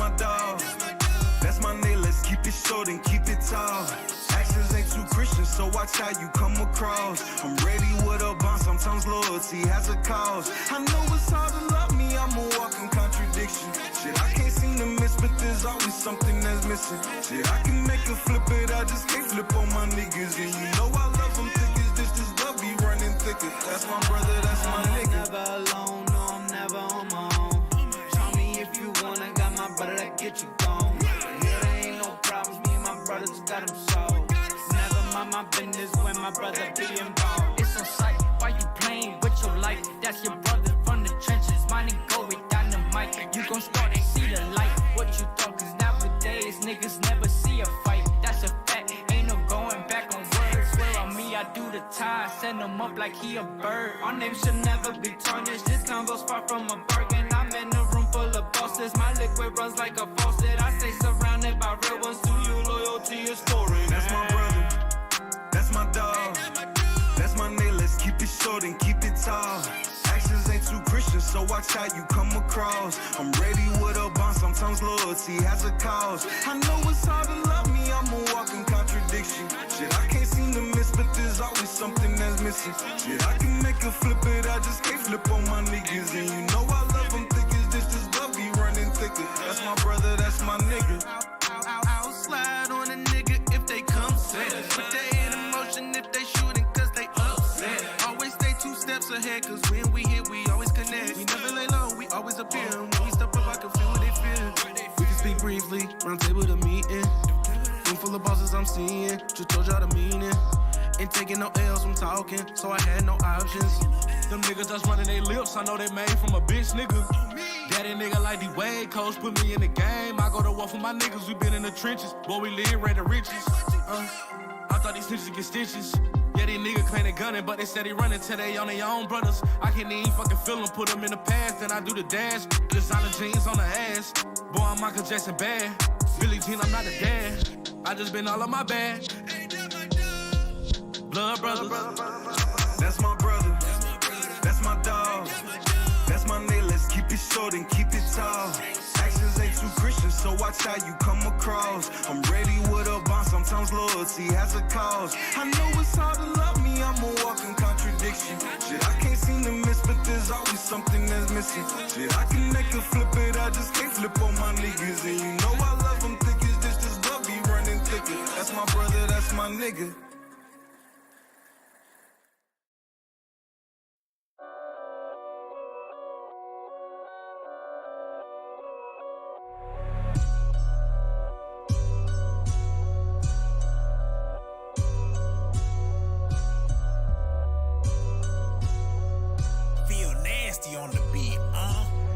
my dog. That's my name, let's keep it short and keep it tall. Actions ain't too Christian, so watch how you come across. I'm ready with a bond, sometimes loyalty has a cause. I know it's hard to love me, I'm a walking contradiction. Shit, I can't seem to miss, but there's always something that's missing. Shit, I can make a flip it, I just can't flip on my niggas. And you know I love them thick as this love be running thicker. That's my brother, that's my nigga. I'm never alone, no, I'm never on my own. Tell me if you wanna, got my brother that get you gone. Here there ain't no problems, me and my brothers got them solved. Never mind my business when my brother be involved. It's on sight, why you playing with your life? That's your brother from the trenches, mine and go with dynamite. You gon' start to see the light, what you thought, cause nowadays niggas never see a fight. That's a fact, ain't no going back on words. Swear on me, I do the tie, send him up like he a bird. Our name should never be tarnished, this convo's far from a bargain. I'm in a room full of bosses, my liquid runs like a faucet. I stay surrounded by real ones, to you loyalty is foreign. That's my brother, that's my dog. That's my name, let's keep it short and keep it tall. Actions ain't too Christian, so watch how you come across. I'm ready with a bond, sometimes loyalty has a cause. I know it's hard to love me, I'm a walking contradiction. Shit, I can't seem to miss, but there's always something that's missing. Shit, I can make a flip it, I just can't flip on my niggas. And you know I love them thick as this love be running thicker. That's my brother, that's my nigga. I'll slide on a nigga if they come set. Put they in emotion if they shooting cause they upset. Always stay 2 steps ahead cause when we hit we always connect. We never lay low, we always appear. When we step up I can feel what they feel. We can speak briefly, round table to meeting. Room full of bosses I'm seeing, just told y'all the meaning. Ain't taking no L's from talking, so I had no options. Them niggas that's running their lips, I know they made from a bitch nigga. Daddy nigga like D-Wade, coach put me in the game. I go to war for my niggas, we been in the trenches. Boy, we live right the riches. I thought these snitches get stitches. Yeah, these niggas claim they gunning, but they said they running till they on their own brothers. I can't even fucking feel them, put them in the past, then I do the dash. Designer jeans on the ass. Boy, I'm Michael Jackson bad. Billie Jean, I'm not a dad. I just been all on my bad. Blood brothers. That's my brother, that's my dog. That's my name, let's keep it short and keep it tall. Actions ain't too Christian, so watch how you come across. I'm ready with a bond, sometimes loyalty has a cause. I know it's hard to love me, I'm a walking contradiction. Shit, I can't seem to miss, but there's always something that's missing. Shit, I can make a flip it, I just can't flip on my niggas. And you know I love them thick as this love be running thicker. That's my brother, that's my nigga. On the beat,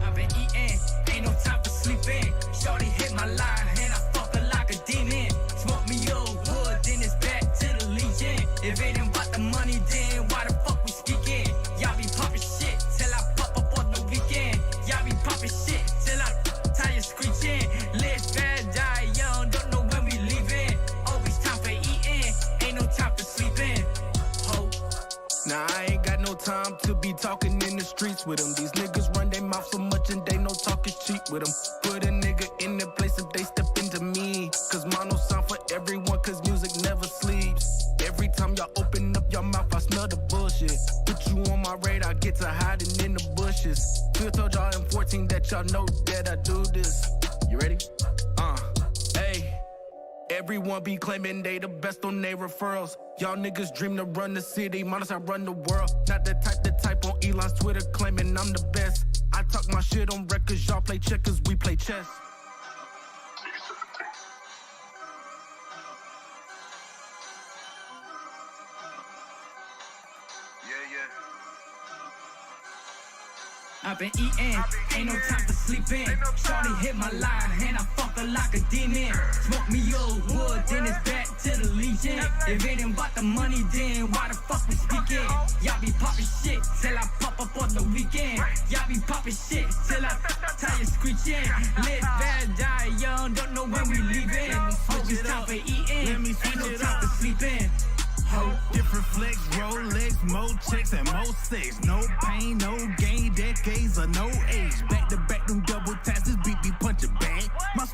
I've been eating, ain't no time for sleeping. Shorty hit my line, and I fuck her like a demon. Smoke me old wood, then it's back to the Legion. If it ain't about the money, then why the fuck we speaking? Y'all be popping shit till I pop up on the weekend. Y'all be popping shit till I tire screeching. Live fast, die young, don't know when we leaving. Always time for eating, ain't no time for sleeping. Ho. Nah, I ain't got no time to be talking in the streets with them. These niggas run their mouth so much and they know talk is cheap with them. Put a nigga in their place if they step into me. Cause mono sound for everyone, cause music never sleeps. Every time y'all open up your mouth, I smell the bullshit. Put you on my radar, get to hiding in the bushes. Still told y'all in 14 that y'all know that I do this. You ready? Hey. Everyone be claiming they the best on their referrals. Y'all niggas dream to run the city, minus I run the world. Not the type on Elon's Twitter claiming I'm the best. I talk my shit on records, y'all play checkers, we play chess. I've been eating, ain't no time for sleeping. Shorty hit my line, and I fuck her like a demon. Smoke me old wood, then it's back to the Legion. If it ain't about the money, then why the fuck we speaking? Y'all be popping shit till I pop up on the weekend. Y'all be popping shit till I tire screeching. Live bad, die young, don't know when we leaving. Always time for eating, ain't no time for sleeping. Different flex, Rolex, more checks and more sex. No pain, no gain, decades or no age. Back to back, them double taxes, beat me punch it back. My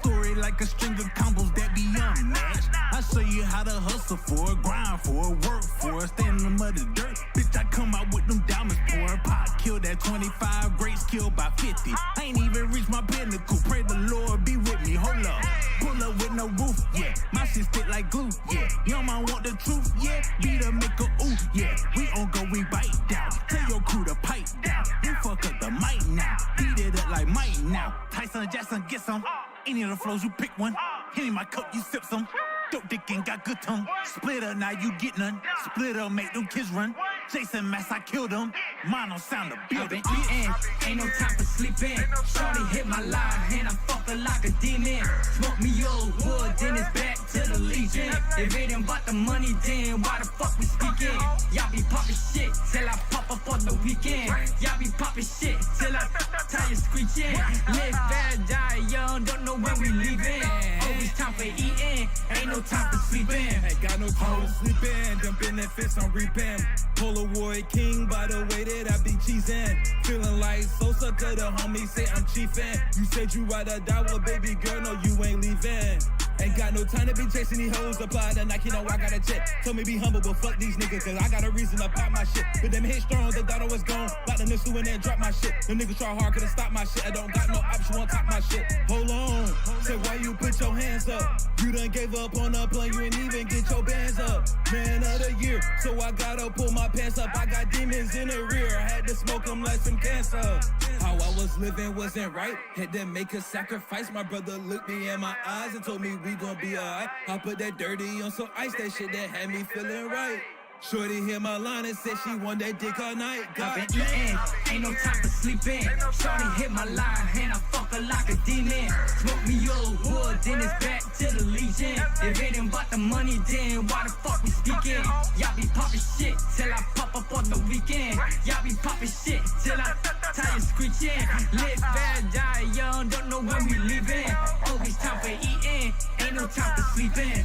like a string of combos that be unmatched. I show you how to hustle for it, grind for it, work for it, stand in the muddy dirt. Bitch, I come out with them diamonds pour. Pop killed at 25, Grace killed by 50. I ain't even reached my pinnacle. Pray the Lord be with me. Hold up, pull up with no roof. Yeah, my shit stick like glue. Yeah, young man want the truth. Yeah, beat a make a ooh. Yeah, we on go, we bite down. Tell your crew to pipe down. We fuck up the mic now. Beat it up like Mike now. Tyson Jackson get some. Any of the flows you pick one. Henny my cup you sip some. Dope dick ain't got good tongue. Split up, now you get none. Split up, make them kids run. Jason Mass, I killed him. Mono sound the building. I've been eating, ain't no time for sleeping. Shorty hit my line, and I'm fucking like a demon. Smoke me old wood, then it's back to the Legion. If it ain't about the money, then why the fuck we speaking? Y'all be popping shit till I pop up on the weekend. Y'all be popping shit till I tire screeching. Live fast, die young, don't know when we leaving. Always time for eating, ain't no time for sleeping. Ain't got no time to sleep in. Them benefits on reaping. Polaroid king by the way that I be cheesing. Feeling like Sosa to the homie say I'm chiefin'. You said you ride or die, well baby girl, no you ain't leaving. Ain't got no time to be chasing these hoes. Apply the Nike, know I got a jet. Told me be humble, but fuck these niggas, cause I got a reason to pop my shit. But them hit strong, they thought I was gone. Like the niggas in there and drop my shit. Them niggas try hard, couldn't stop my shit. I don't got no option, won't top my shit. Hold on, say why you put your hands up? You done gave up on the plane, you ain't even get your bands up. Man of the year, so I gotta pull my pants up. I got demons in the rear, I had to smoke them like some cancer. How I was living wasn't right, had to make a sacrifice. My brother looked me in my eyes and told me we gon' be alright. I put that dirty on some ice, that shit that had me feeling right. Shorty hit my line and said she want that dick all night. I've been eating, ain't no time for sleeping. Shorty hit my line, and I fuck her like a demon. Smoke me old wood, then it's back to the Legion. If it ain't about the money, then why the fuck we speaking? Y'all be popping shit till I pop up on the weekend. Y'all be popping shit till I tire screeching. Live fast, die young, don't know when we leaving. Always time for eating, ain't no time for sleeping.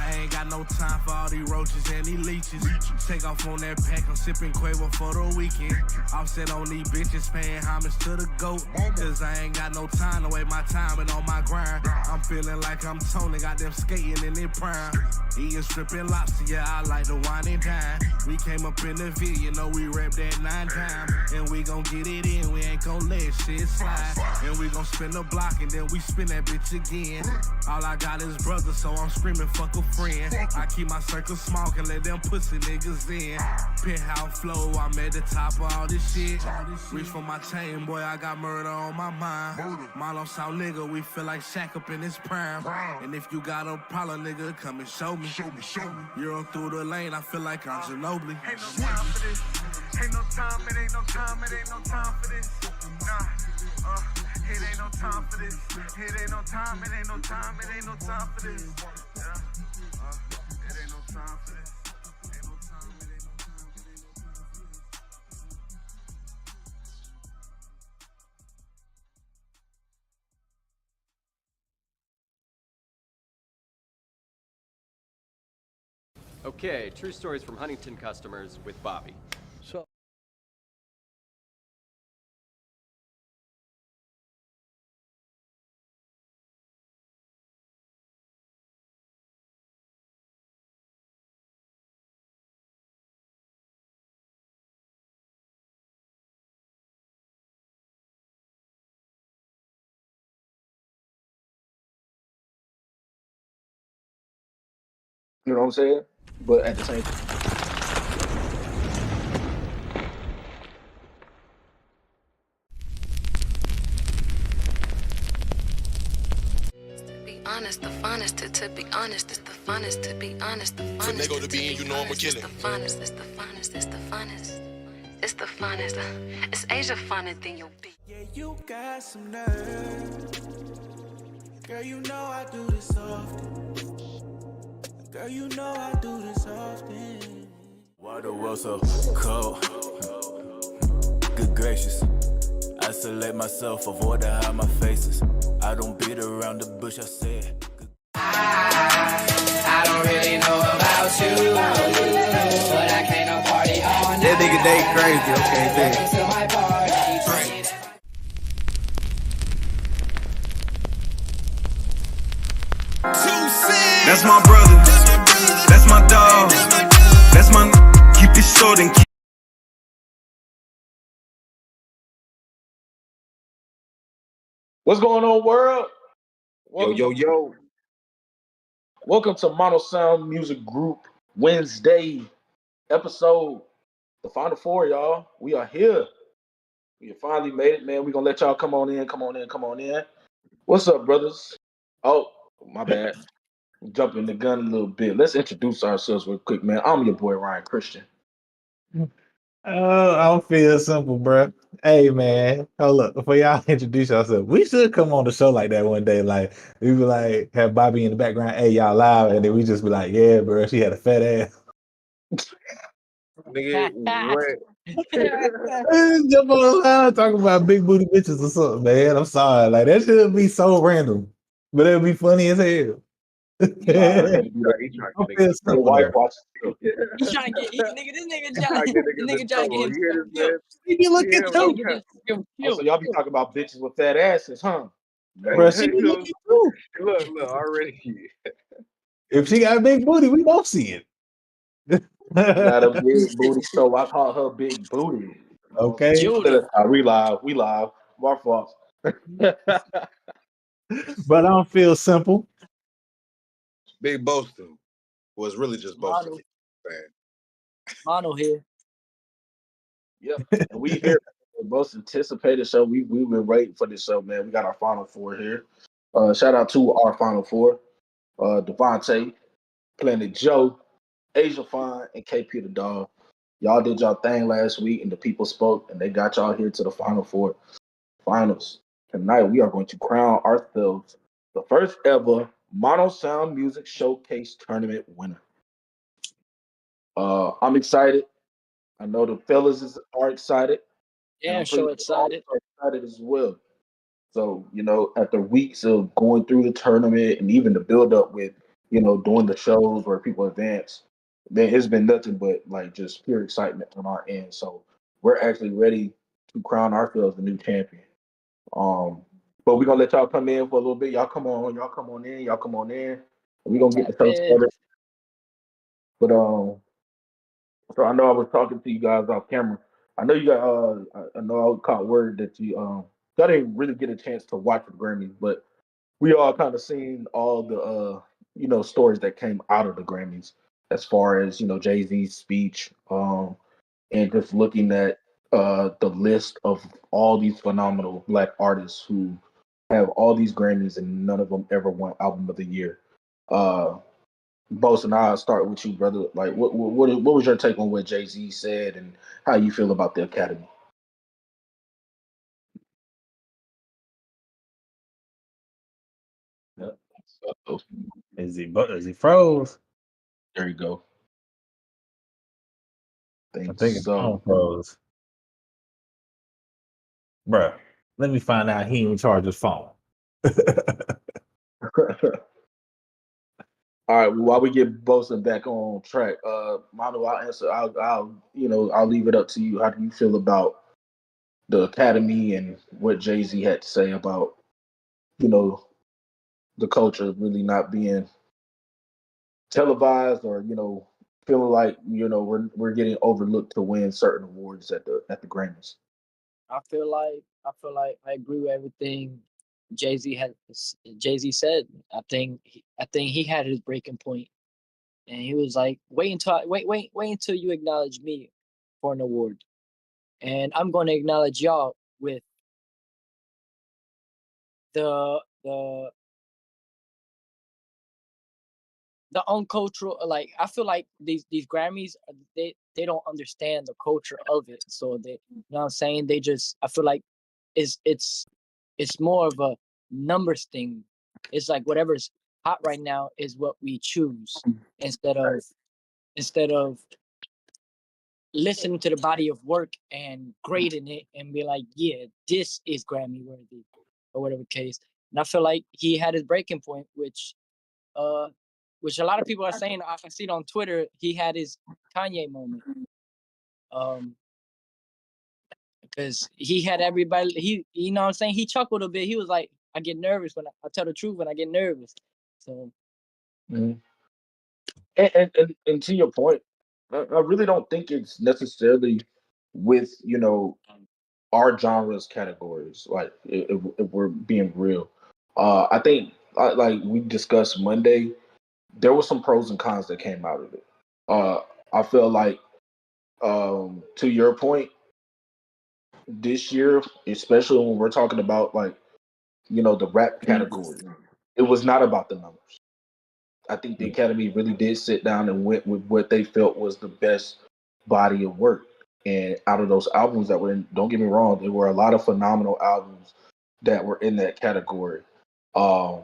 I ain't got no time for all these roaches and these leeches. Take off on that pack, I'm sipping Quavo for the weekend. Offset on these bitches, paying homage to the GOAT. Cause I ain't got no time to waste my time and on my grind. I'm feeling like I'm Tony, got them skating in their prime. Eating stripping lobster, yeah, I like the wine and dine. We came up in the vid, you know we rep that 9 times. And we gon' get it in, we ain't gon' let shit slide. And we gon' spin the block and then we spin that bitch again. All I got is brothers, so I'm screaming fuck a friend. I keep my circle small, can let them pussy niggas in. Penthouse flow, I'm at the top of all this shit. Reach for my chain, boy, I got murder on my mind. Milo South nigga, we feel like Shaq up in his prime. And if you got a problem, nigga, come and show me. Euro through the lane, I feel like I'm Ginobili. Ain't no time for this. Ain't no time, it ain't no time, it ain't no time for this. Nah, it ain't no time for this. It ain't no time, it ain't no time, it ain't no time for this. Yeah. It ain't no time for this. Ain't no time, it ain't no time, it ain't no time for this. Okay, true stories from Huntington customers with Bobby. You know what I'm saying? But at the same time, honest, the finest to be honest, it's the finest to be honest, the finest. Finnego to be in, you know I'm a killer. It's the finest, it's the finest, it's the finest. It's the finest. It's Asia finer than your beat. Yeah, you got some nerve. Girl, you know I do this often. Girl, you know I do this often. Why the world so cold? Good gracious. I select myself, avoid to hide my faces. I don't beat around the bush, I said. I don't really know about you, but I came to party all night. That nigga they crazy, okay, Welcome to my party. That's my brother. That's my dog. That's my keep it short and keep. What's going on, world? Welcome Yo. Welcome to Mono Sound Music Group Wednesday episode. The Final Four, y'all. We are here. We have finally made it, man. We're gonna let y'all come on in. What's up, brothers? Oh, my bad. Jumping the gun a little bit. Let's introduce ourselves real quick, man. I'm your boy Ryan Christian. I don't feel simple, bro. Hey, man, hold up. Before y'all introduce yourself, we should come on the show like that one day. Like, we be like, have Bobby in the background, hey, y'all live, and then we just be like, yeah, bro, she had a fat ass. Nigga, what? Jump on the line talking about big booty bitches or something, man. I'm sorry. Like, that should be so random, but it'd be funny as hell. He trying to get Hey, white watch. He's trying to get this nigga trying to get him killed. He be looking too. So y'all be talking about bitches with fat asses, huh? Bro, she be looking too. Look, already. If she got a big booty, we both see it. Got a big booty, so I call her big booty. Okay. We live. My fault. But I don't feel simple. Big Boston was really just Boston. Mono here. Yep. And we here. The most anticipated show. We've been waiting for this show, man. We got our Final Four here. Shout out to our Final Four. Devontae, Planet Joe, Asia Fine, and KP the Dog. Y'all did y'all thing last week, and the people spoke, and they got y'all here to the Final Four finals. Tonight, we are going to crown ourselves the first ever Mono Sound Music Showcase Tournament winner. I'm excited. I know the fellas are excited. Yeah, I'm so excited. Excited as well. So, after weeks of going through the tournament and even the build up with, doing the shows where people advance, man, it's been nothing but like just pure excitement on our end. So we're actually ready to crown ourselves the new champion. But we're gonna let y'all come in for a little bit. Y'all come on in. We're gonna get the show started. But so I know I was talking to you guys off camera. I know you got I know I caught word that y'all didn't really get a chance to watch the Grammys, but we all kind of seen all the stories that came out of the Grammys as far as Jay-Z's speech, and just looking at the list of all these phenomenal Black artists who have all these Grammys and none of them ever won Album of the Year. Bose, and I'll start with you, brother. Like, what was your take on what Jay-Z said and how you feel about the Academy? Is he froze? There you go. I think it's froze. Bruh, let me find out he ain't charge his phone. All right. While we get Bosa back on track, Manu, I'll answer. I'll leave it up to you. How do you feel about the Academy and what Jay-Z had to say about, the culture really not being televised, or feeling like we're getting overlooked to win certain awards at the Grammys? I feel like I agree with everything Jay-Z said. I think he had his breaking point, and he was like, wait until you acknowledge me for an award, and I'm going to acknowledge y'all with the uncultural. Like, I feel like these Grammys, they don't understand the culture of it, so they, what I'm saying, they just, I feel like it's more of a numbers thing. It's like whatever's hot right now is what we choose, instead of listening to the body of work and grading it and be like, yeah, this is Grammy worthy, or whatever case. And I feel like he had his breaking point, which a lot of people are saying. I see it on Twitter. He had his Kanye moment, because he had everybody. You know what I'm saying? He chuckled a bit. He was like, "I get nervous when I tell the truth when I get nervous." So Mhm. And to your point, I really don't think it's necessarily with our genres categories. Like if we're being real, I think like we discussed Monday, there were some pros and cons that came out of it. Uh, I feel like to your point, this year, especially when we're talking about like the rap category, it was not about the numbers. I think the Academy really did sit down and went with what they felt was the best body of work. And out of those albums that were in, don't get me wrong, there were a lot of phenomenal albums that were in that category. Um,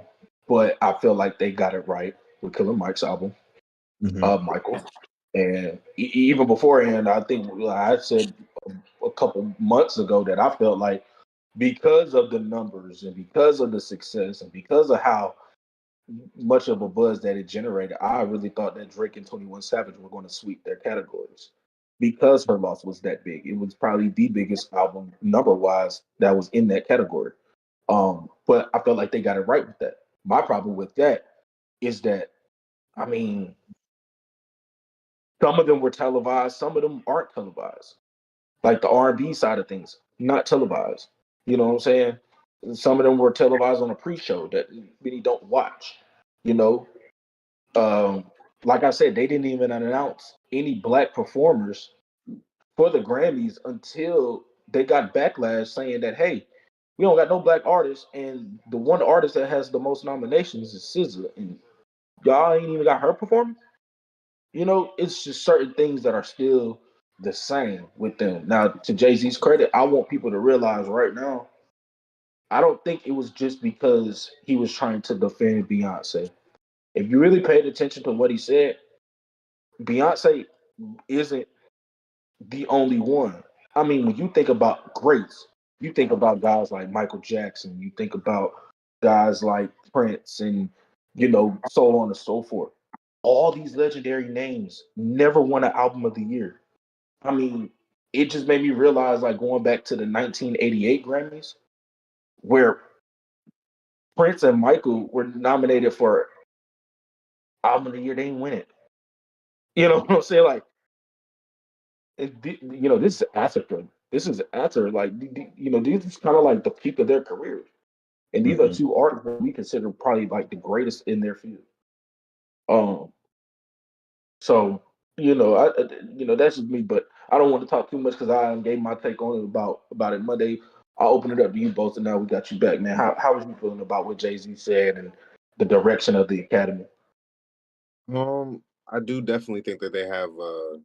but I feel like they got it right with Killer Mike's album, Michael. And even beforehand, I think I said a couple months ago that I felt like because of the numbers and because of the success and because of how much of a buzz that it generated, I really thought that Drake and 21 Savage were going to sweep their categories because her loss was that big. It was probably the biggest album number wise that was in that category. But I felt like they got it right with that. My problem with that is that, I mean, some of them were televised, some of them aren't televised. Like the R&B side of things, not televised. You know what I'm saying? Some of them were televised on a pre-show that many don't watch. You know, um, like I said, they didn't even announce any black performers for the Grammys until they got backlash saying that, hey, we don't got no black artists, and the one artist that has the most nominations is SZA, and y'all ain't even got her performing. It's just certain things that are still the same with them. Now, to Jay Z's credit, I want people to realize right now, I don't think it was just because he was trying to defend Beyonce. If you really paid attention to what he said, Beyonce isn't the only one. I mean, when you think about greats, you think about guys like Michael Jackson, you think about guys like Prince, and so on and so forth. All these legendary names never won an album of the year. I mean, it just made me realize, like going back to the 1988 Grammys, where Prince and Michael were nominated for album of the year, they didn't win it. You know what I'm saying? Like, this is after. This is after, like, these is kind of like the peak of their careers. And these are two artists that we consider probably like the greatest in their field. Um, so that's just me. But I don't want to talk too much because I gave my take on it about it Monday. I'll open it up to you both, and now we got you back, man. How was you feeling about what Jay Z said and the direction of the Academy? I do definitely think that they have a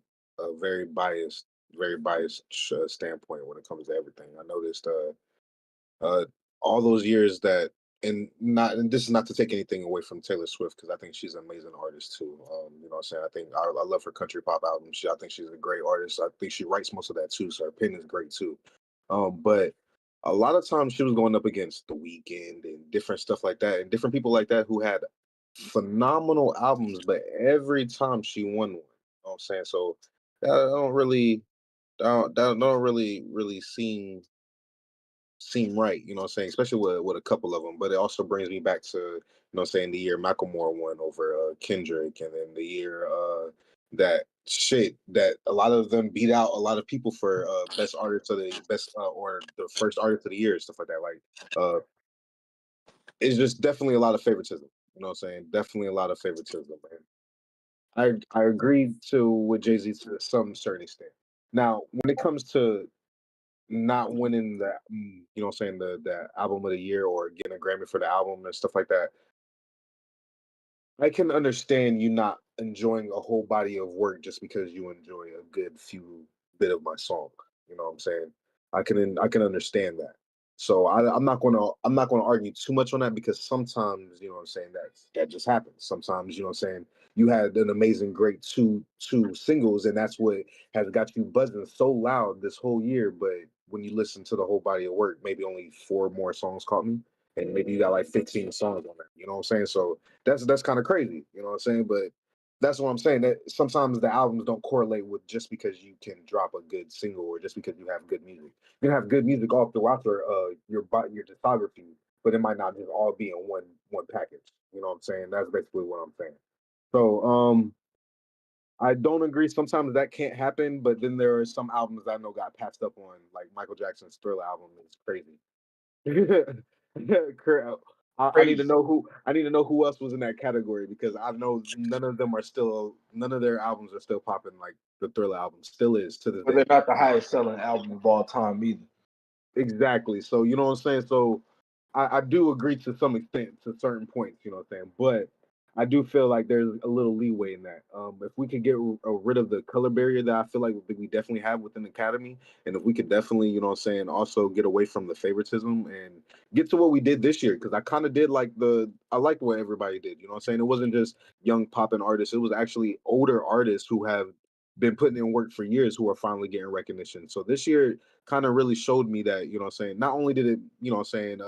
very biased standpoint when it comes to everything. I noticed all those years that, and this is not to take anything away from Taylor Swift because I think she's an amazing artist too. You know what I'm saying? I think I love her country pop albums. I think she's a great artist. I think she writes most of that too, so her pen is great too. But a lot of times she was going up against The Weeknd and different stuff like that, and different people like that who had phenomenal albums, but every time she won one. You know what I'm saying? So that don't really seem right, you know what I'm saying? Especially with a couple of them. But it also brings me back to, saying the year Macklemore won over Kendrick, and then the year that a lot of them beat out a lot of people for best artist of the best or the first artist of the year, stuff like that. Like it's just definitely a lot of favoritism. You know what I'm saying? Definitely a lot of favoritism, man. I agree to with Jay-Z to some certain extent. Now, when it comes to not winning the you know what I'm saying, the album of the year or getting a Grammy for the album and stuff like that, I can understand you not enjoying a whole body of work just because you enjoy a good few bit of my song. You know what I'm saying? I can understand that. So I'm not gonna argue too much on that because sometimes, you know what I'm saying, that just happens. Sometimes, you know what I'm saying, you had an amazing great two singles and that's what has got you buzzing so loud this whole year. But when you listen to the whole body of work, maybe only four more songs caught me. And maybe you got like 15 songs on that. You know what I'm saying? So that's kind of crazy. You know what I'm saying? But that's what I'm saying. That sometimes the albums don't correlate with just because you can drop a good single or just because you have good music. You can have good music all throughout your discography, but it might not just all be in one package. You know what I'm saying? That's basically what I'm saying. So I don't agree. Sometimes that can't happen, but then there are some albums I know got passed up on, like Michael Jackson's Thriller album is crazy. I need to Crazy. know who else was in that category because I know none of their albums are still popping like the Thriller album still is to this But day. they're not the highest selling album of all time either. Exactly. So you know what I'm saying? So I do agree to some extent to certain points, you know what I'm saying? But I do feel like there's a little leeway in that. If we could get rid of the color barrier that I feel like we definitely have within the academy, and if we could definitely, you know what I'm saying, also get away from the favoritism and get to what we did this year, because I kind of did I liked what everybody did, you know what I'm saying? It wasn't just young popping artists, it was actually older artists who have been putting in work for years who are finally getting recognition. So this year kind of really showed me that, you know what I'm saying, not only did it, you know what I'm saying,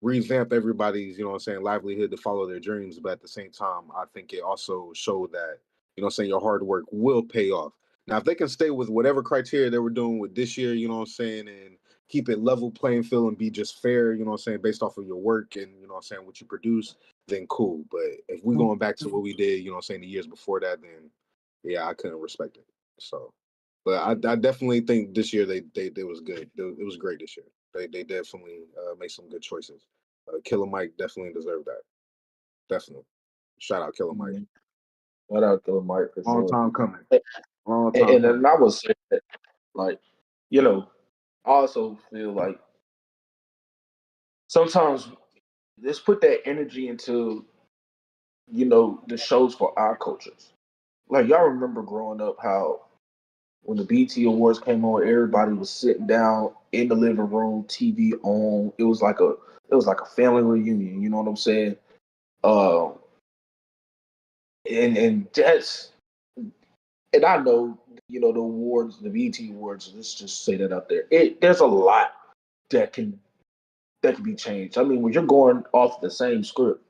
revamp everybody's, you know what I'm saying, livelihood to follow their dreams, but at the same time, I think it also showed that, you know what I'm saying, your hard work will pay off. Now, if they can stay with whatever criteria they were doing with this year, you know what I'm saying, and keep it level playing field and be just fair, you know what I'm saying, based off of your work and, you know what I'm saying, what you produce, then cool. But if we're going back to what we did, you know what I'm saying, the years before that, then yeah, I couldn't respect it. So, but I definitely think this year they was good. It was great this year. They definitely made some good choices. Killer Mike definitely deserved that. Definitely. Shout out Killer Mike. Shout out Killer Mike for Long sure. time coming. And, Long time coming. and I will say that, like, you know, I also feel like sometimes let's put that energy into, you know, the shows for our cultures. Like y'all remember growing up how when the BT Awards came on, everybody was sitting down in the living room, TV on. It was like a family reunion. You know what I'm saying? Um, and that's and I know you know the awards, the BT Awards. Let's just say that out there. There's a lot that can be changed. I mean, when you're going off the same script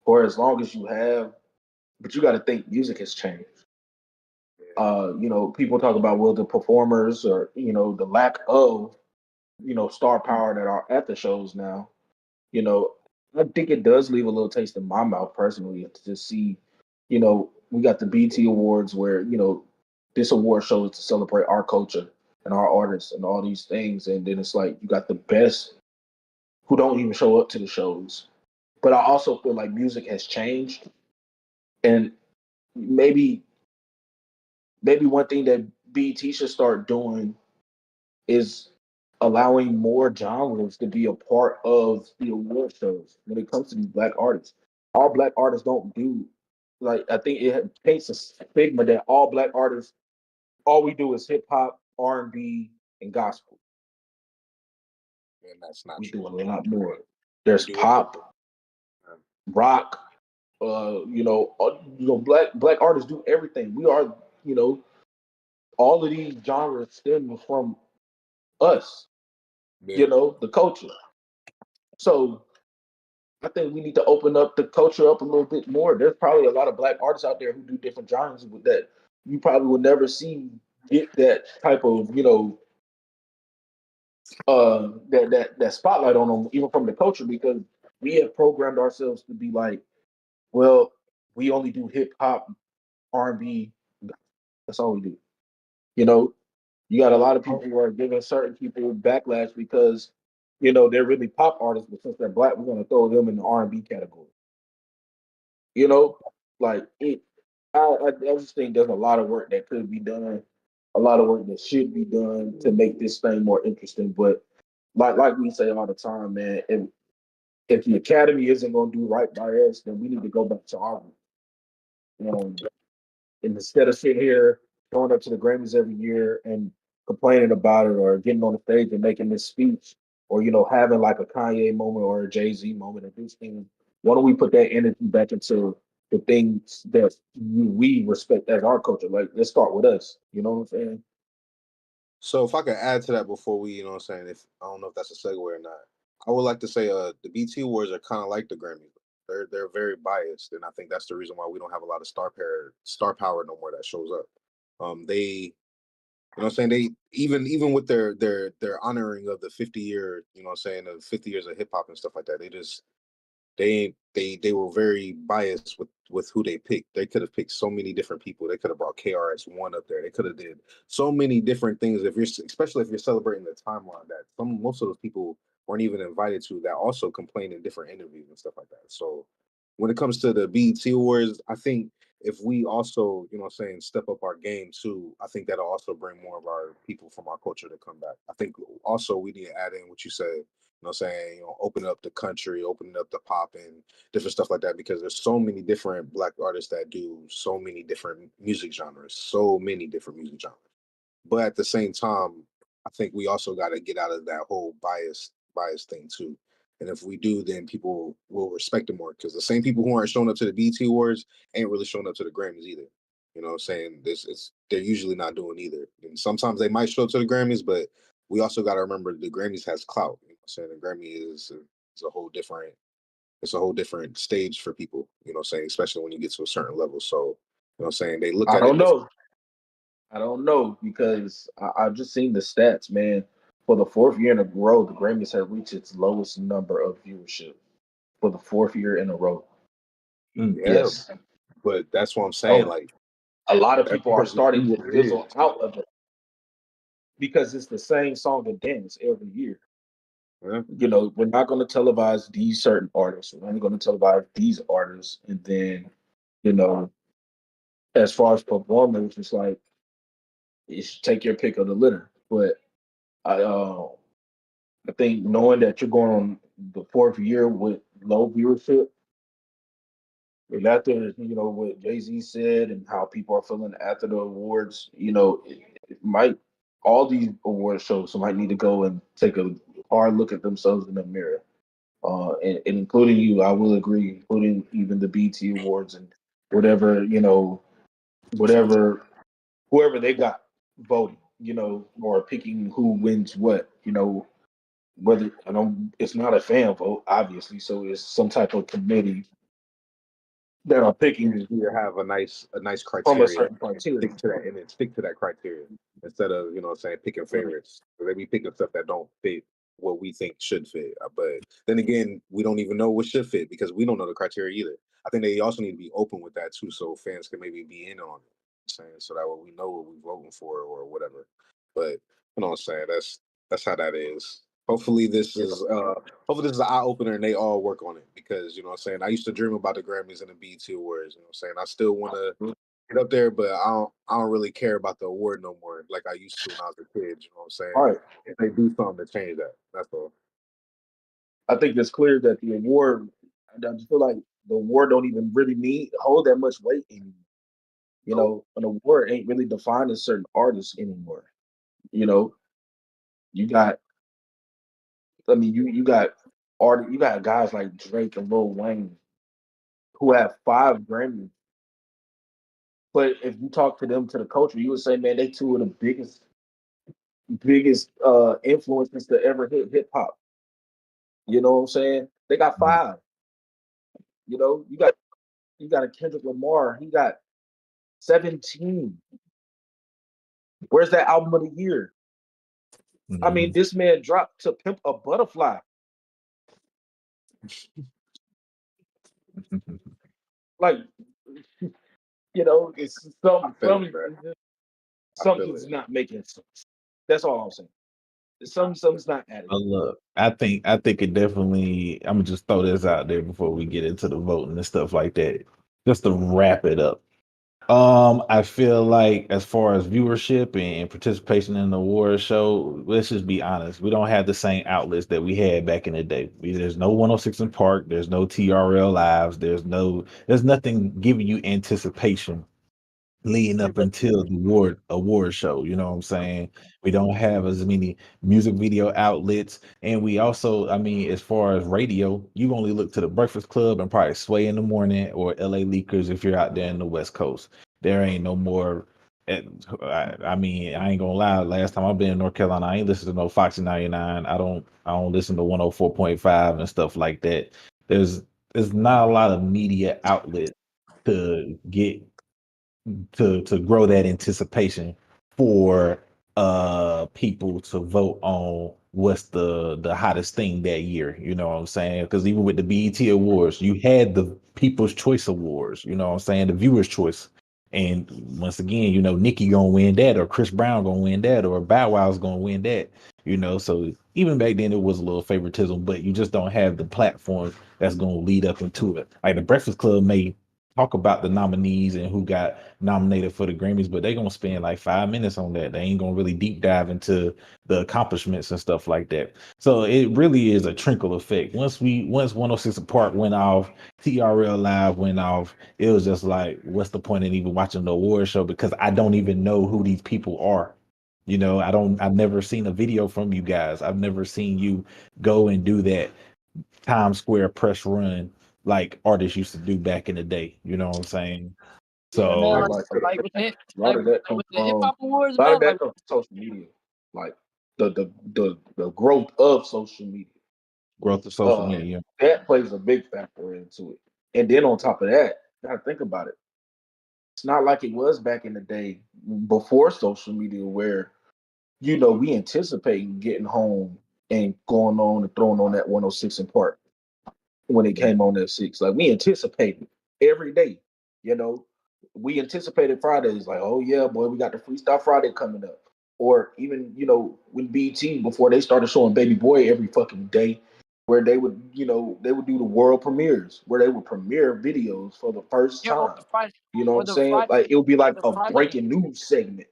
for as long as you have, but you got to think music has changed. You know, people talk about well the performers or you know the lack of you know star power that are at the shows now. You know, I think it does leave a little taste in my mouth personally to see, you know, we got the BT Awards where you know this award show is to celebrate our culture and our artists and all these things, and then it's like you got the best who don't even show up to the shows. But I also feel like music has changed, and maybe one thing that BT should start doing is allowing more genres to be a part of the award shows when it comes to these black artists. All black artists don't do like I think it paints a stigma that all black artists all we do is hip hop, R&B, and gospel. And that's not We true. do a lot more. There's pop, rock, black artists do everything. We are, you know, all of these genres stem from us, you know, the culture. So I think we need to open up the culture up a little bit more. There's probably a lot of black artists out there who do different genres with that you probably would never see get that type of, you know, that spotlight on them, even from the culture, because we have programmed ourselves to be like, well, we only do hip hop, R&B. That's all we do. You know, you got a lot of people who are giving certain people backlash because you know they're really pop artists, but since they're black, we're gonna throw them in the R&B category. You know, like it. I just think there's a lot of work that could be done, a lot of work that should be done to make this thing more interesting. But like we say all the time, man, if the academy isn't gonna do right by us, then we need to go back to our roots. And instead of sitting here going up to the Grammys every year and complaining about it or getting on the stage and making this speech or you know having like a Kanye moment or a Jay-Z moment and these things, why don't we put that energy back into the things that we respect as our culture? Like let's start with us. You know what I'm saying? So if I could add to that before we, you know what I'm saying, if I don't know if that's a segue or not, I would like to say the BT Awards are kind of like the Grammys. They're very biased, and I think that's the reason why we don't have a lot of star power no more that shows up. They, you know what I'm saying, they even with their honoring of the 50 year, you know what I'm saying, the 50 years of hip hop and stuff like that, they ain't they were very biased with who they picked. They could have picked so many different people. They could have brought KRS-One up there. They could have did so many different things. Especially if you're celebrating the timeline that most of those people weren't even invited to, that also complained in different interviews and stuff like that. So when it comes to the BET Awards, I think if we also, step up our game too, I think that'll also bring more of our people from our culture to come back. I think also we need to add in what you said, open up the country, opening up the pop and different stuff like that, because there's so many different Black artists that do so many different music genres. But at the same time, I think we also got to get out of that whole bias thing too. And if we do, then people will respect it more, because the same people who aren't showing up to the BET Awards ain't really showing up to the Grammys either. You know what I'm saying? They're usually not doing either. And sometimes they might show up to the Grammys, but we also got to remember the Grammys has clout. You know what I'm saying? The Grammy is a whole different stage for people, especially when you get to a certain level. So, they look I at don't it. know. I don't know, because I've just seen the stats, man. For the fourth year in a row, the Grammys have reached its lowest number of viewership for the fourth year in a row. Yeah, Yes. but that's what I'm saying. Oh, Like, a lot of that's people are because starting to what it fizzle is. out of it because it's the same song and dance every year. Yeah. We're not going to televise these certain artists. We're only going to televise these artists. And then, as far as performers, it's like, you should take your pick of the litter. But I think knowing that you're going on the fourth year with low viewership, and after what Jay-Z said and how people are feeling after the awards, it might, all these award shows might need to go and take a hard look at themselves in the mirror. And including you, I will agree, including even the BT Awards and whatever, whoever they got voting, or picking who wins what, whether it's not a fan vote, obviously, so it's some type of committee that are picking You have a nice from a criteria, certain criteria. stick to that, and then stick to that criteria instead of picking favorites. So they be picking stuff that don't fit what we think should fit. But then again, we don't even know what should fit because we don't know the criteria either. I think they also need to be open with that too, so fans can maybe be in on it. So that way we know what we're voting for or whatever. But you know what I'm saying? That's how that is. Hopefully this is an eye opener and they all work on it, because I used to dream about the Grammys and the BET Awards. I still want to get up there, but I don't really care about the award no more like I used to when I was a kid. You know what I'm saying? All right. If they do something to change that, that's all. I think it's clear that the award, I just feel like the award don't even really hold that much weight anymore. An award ain't really defined as certain artists anymore. You got, you got you got guys like Drake and Lil Wayne who have 5 Grammys. But if you talk to them, to the culture, you would say, man, they two of the biggest influences to ever hit hip hop. You know what I'm saying? They got 5. You got a Kendrick Lamar. He got 17. Where's that album of the year? I mean, this man dropped To Pimp a Butterfly. Like, it's something's not making sense. That's all I'm saying. Something's not adding. Look, I think it definitely. I'm gonna just throw this out there before we get into the voting and stuff like that. Just to wrap it up. I feel like as far as viewership and participation in the award show, let's just be honest. We don't have the same outlets that we had back in the day. There's no 106 in Park. There's no TRL Lives. There's nothing giving you anticipation leading up until the award show. You know what I'm saying? We don't have as many music video outlets. And we also, as far as radio, you only look to the Breakfast Club and probably Sway in the Morning or LA Leakers if you're out there in the West Coast. There ain't no more. I ain't gonna lie. Last time I've been in North Carolina, I ain't listen to no Foxy 99. I don't listen to 104.5 and stuff like that. There's not a lot of media outlet to get to grow that anticipation for people to vote on what's the hottest thing that year. You know what I'm saying? Because even with the BET Awards, you had the People's Choice Awards. You know what I'm saying? The Viewer's Choice. And once again, you know, Nicki gonna win that, or Chris Brown gonna win that, or Bow Wow's gonna win that. You know, so even back then it was a little favoritism, but you just don't have the platform that's gonna lead up into it. Like the Breakfast Club may talk about the nominees and who got nominated for the Grammys, but they're gonna spend like 5 minutes on that. They ain't gonna really deep dive into the accomplishments and stuff like that. So it really is a trickle effect. Once 106 Apart went off, TRL Live went off, it was just like, what's the point in even watching the award show? Because I don't even know who these people are. You know, I've never seen a video from you guys. I've never seen you go and do that Times Square press run like artists used to do back in the day. You know what I'm saying? Yeah, man, So like with a lot of that comes with the hip from hop awards, a lot man. of that Like comes from social media, like the growth of social media. growth of social media. That plays a big factor into it. And then on top of that, gotta think about it. It's not like it was back in the day before social media where, you know, we anticipating getting home and going on and throwing on that 106 in Park when it came on at 6. Like we anticipated every day, you know. We anticipated Fridays, like, oh yeah, boy, we got the Freestyle Friday coming up. Or even, you know, with BT before they started showing Baby Boy every fucking day, where they would, you know, they would do the world premieres, where they would premiere videos for the first yeah, time. You know what I'm the saying? Friday, Like it would be like the a Friday. breaking news segment.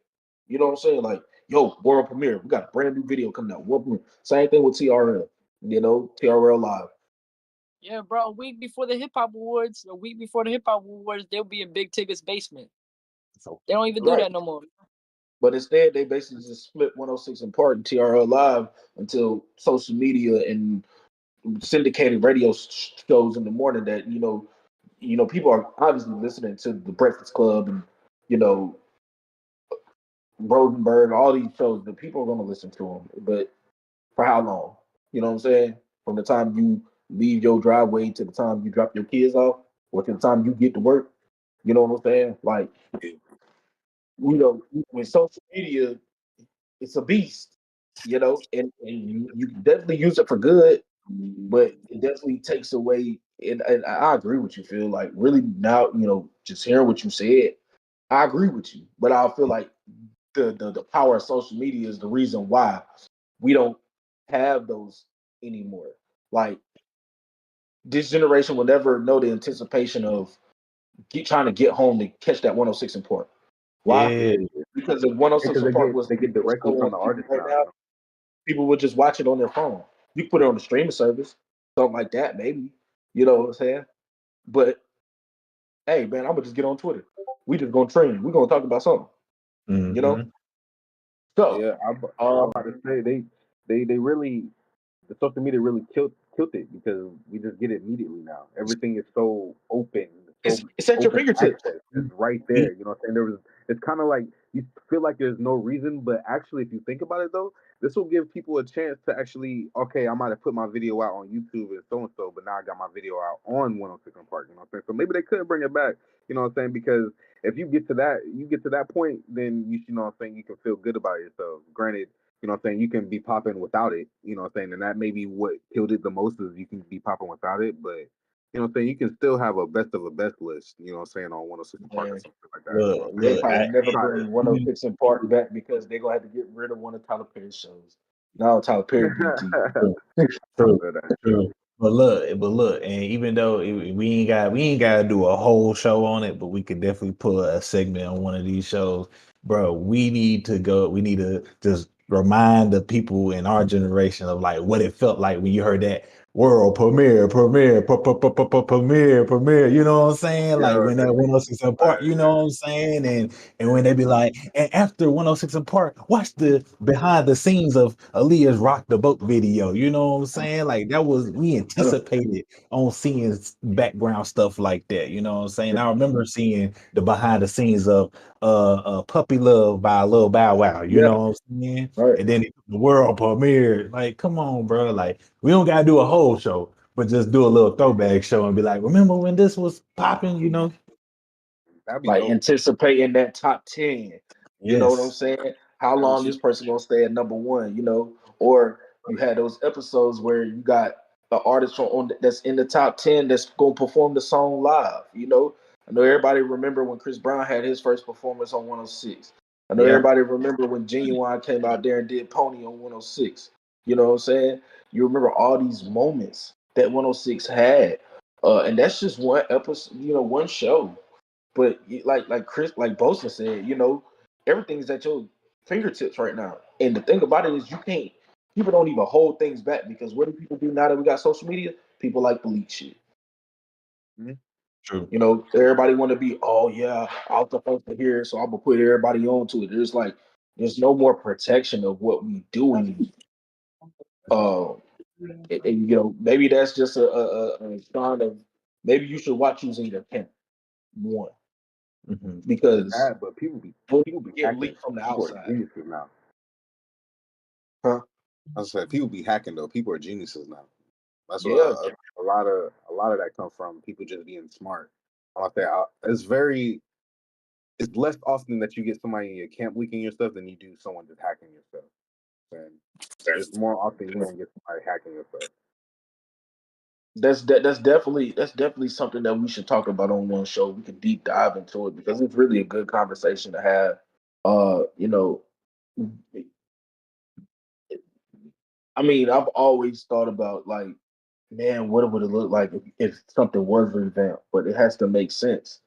You know what I'm saying? Like, yo, world premiere, we got a brand new video coming out. World premiere. Same thing with TRL. You know, TRL Live. Yeah, bro. A week before the hip hop awards, they'll be in Big Ticket's basement. So They don't even do Right. that no more. But instead, they basically just split 106 in Part and TRL Live until social media and syndicated radio shows in the morning that, you know, people are obviously listening to the Breakfast Club and, you know, Rosenberg, all these shows that people are going to listen to them. But for how long? You know what I'm saying? From the time you leave your driveway to the time you drop your kids off, or to the time you get to work. You know what I'm saying? Like, you know, with social media, it's a beast. You know, and you can definitely use it for good, but it definitely takes away. And I agree with you, Phil. Like, really, now, you know, just hearing what you said, I agree with you. But I feel like the power of social media is the reason why we don't have those anymore. Like this generation will never know the anticipation of trying to get home to catch that 106 in Park. Why? Yeah. Because if 106 Because in Park was they get was directly still from on the TV artist right now. now, people would just watch it on their phone. You put it on the streaming service, something like that, maybe. You know what I'm saying? But hey, man, I'm gonna just get on Twitter. We just gonna trend. We're gonna talk about something. You know? Mhm. So Yeah, I'm about to say they really the social media really killed it because we just get it immediately now. Everything is so open. it's at your Open fingertips. access. It's right there. You know what I'm saying? It's kind of like you feel like there's no reason, but actually, if you think about it though, this will give people a chance to actually, okay, I might have put my video out on YouTube and so, but now I got my video out on 106 in Park. You know what I'm saying? So maybe they could bring it back. You know what I'm saying? Because if you get to that point, then you know what I'm saying, you can feel good about yourself. Granted, you know what I'm saying, you can be popping without it, you know what I'm saying, and that may be what killed it the most is you can be popping without it, but you know what I'm saying, you can still have a best of a best list, you know what I'm saying, on 106 Park or Man, something like that. You know Look, what I'm they saying? look, probably never Try bring it. 106 in Park back because they're gonna have to get rid of one of Tyler Perry's shows. Now Tyler Perry BT. true, true. But look, and even though we ain't got to do a whole show on it, but we could definitely put a segment on one of these shows, bro. We need to just remind the people in our generation of like what it felt like when you heard that world premiere. You know what I'm saying? Like when that 106 in Park, you know what I'm saying? And when they be like, and after 106 in Park, watch the behind the scenes of Aaliyah's Rock the Boat video. You know what I'm saying? Like that was we anticipated on seeing background stuff like that. You know what I'm saying? I remember seeing the behind the scenes of Puppy Love by Lil Bow Wow. You Yeah, know what I'm saying? right. And then the world premiere. Like, come on, bro. Like, we don't gotta do a whole show, but just do a little throwback show and be like, remember when this was popping? You know? That'd be Like dope. anticipating that top 10. You know what I'm Yes. saying? How long this person gonna stay at number one, you know? Or you had those episodes where you got the artist that's in the top 10 that's gonna perform the song live. I know everybody remember when Chris Brown had his first performance on 106. I know Yeah. everybody remember when Genuine came out there and did Pony on 106. You know what I'm saying? You remember all these moments that 106 had, and that's just one episode. One show. But like Bosa said, everything's at your fingertips right now. And the thing about it is, people don't even hold things back because what do people do now that we got social media? People like to leak shit. True. Everybody want to be, oh yeah, I'll supposed to hear, so I'm gonna put everybody onto it. There's no more protection of what we do anymore. Maybe that's just a sign of maybe you should watch using your pen more because Bad, but people be get hacking. leaked from the People are outside. geniuses now. Huh? I said people be hacking though. People are geniuses now. That's Yeah. what a lot of that come from. People just being smart. It's less often that you get somebody in your camp leaking your stuff than you do someone just hacking your stuff. And it's more often you don't get somebody hacking your stuff. That's definitely something that we should talk about on one show. We could deep dive into it because it's really a good conversation to have. I mean, I've always thought about like, man, what would it look like if something was revamped? But it has to make sense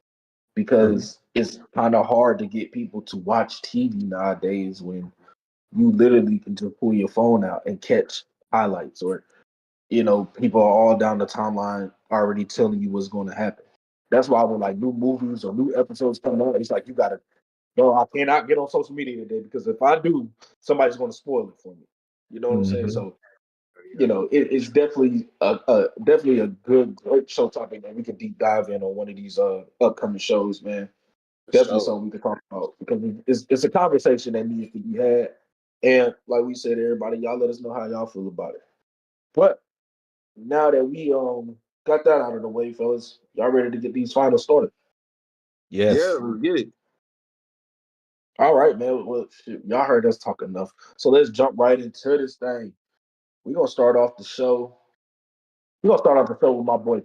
because it's kind of hard to get people to watch TV nowadays when you literally can just pull your phone out and catch highlights or people are all down the timeline already telling you what's going to happen. That's why when like new movies or new episodes come out, it's like you gotta, no, I cannot get on social media today because if I do, somebody's going to spoil it for me. You know what I'm saying? So it's definitely definitely a great show topic that we could deep dive in on one of these upcoming shows, man. Definitely something we can talk about because it's a conversation that needs to be had. And like we said, everybody, y'all let us know how y'all feel about it. But now that we got that out of the way, fellas, y'all ready to get these finals started? Yes. Yeah, we get it. All right, man. Well, shit, y'all heard us talk enough. So let's jump right into this thing. We're gonna start off the show. We're gonna start off the show with my boy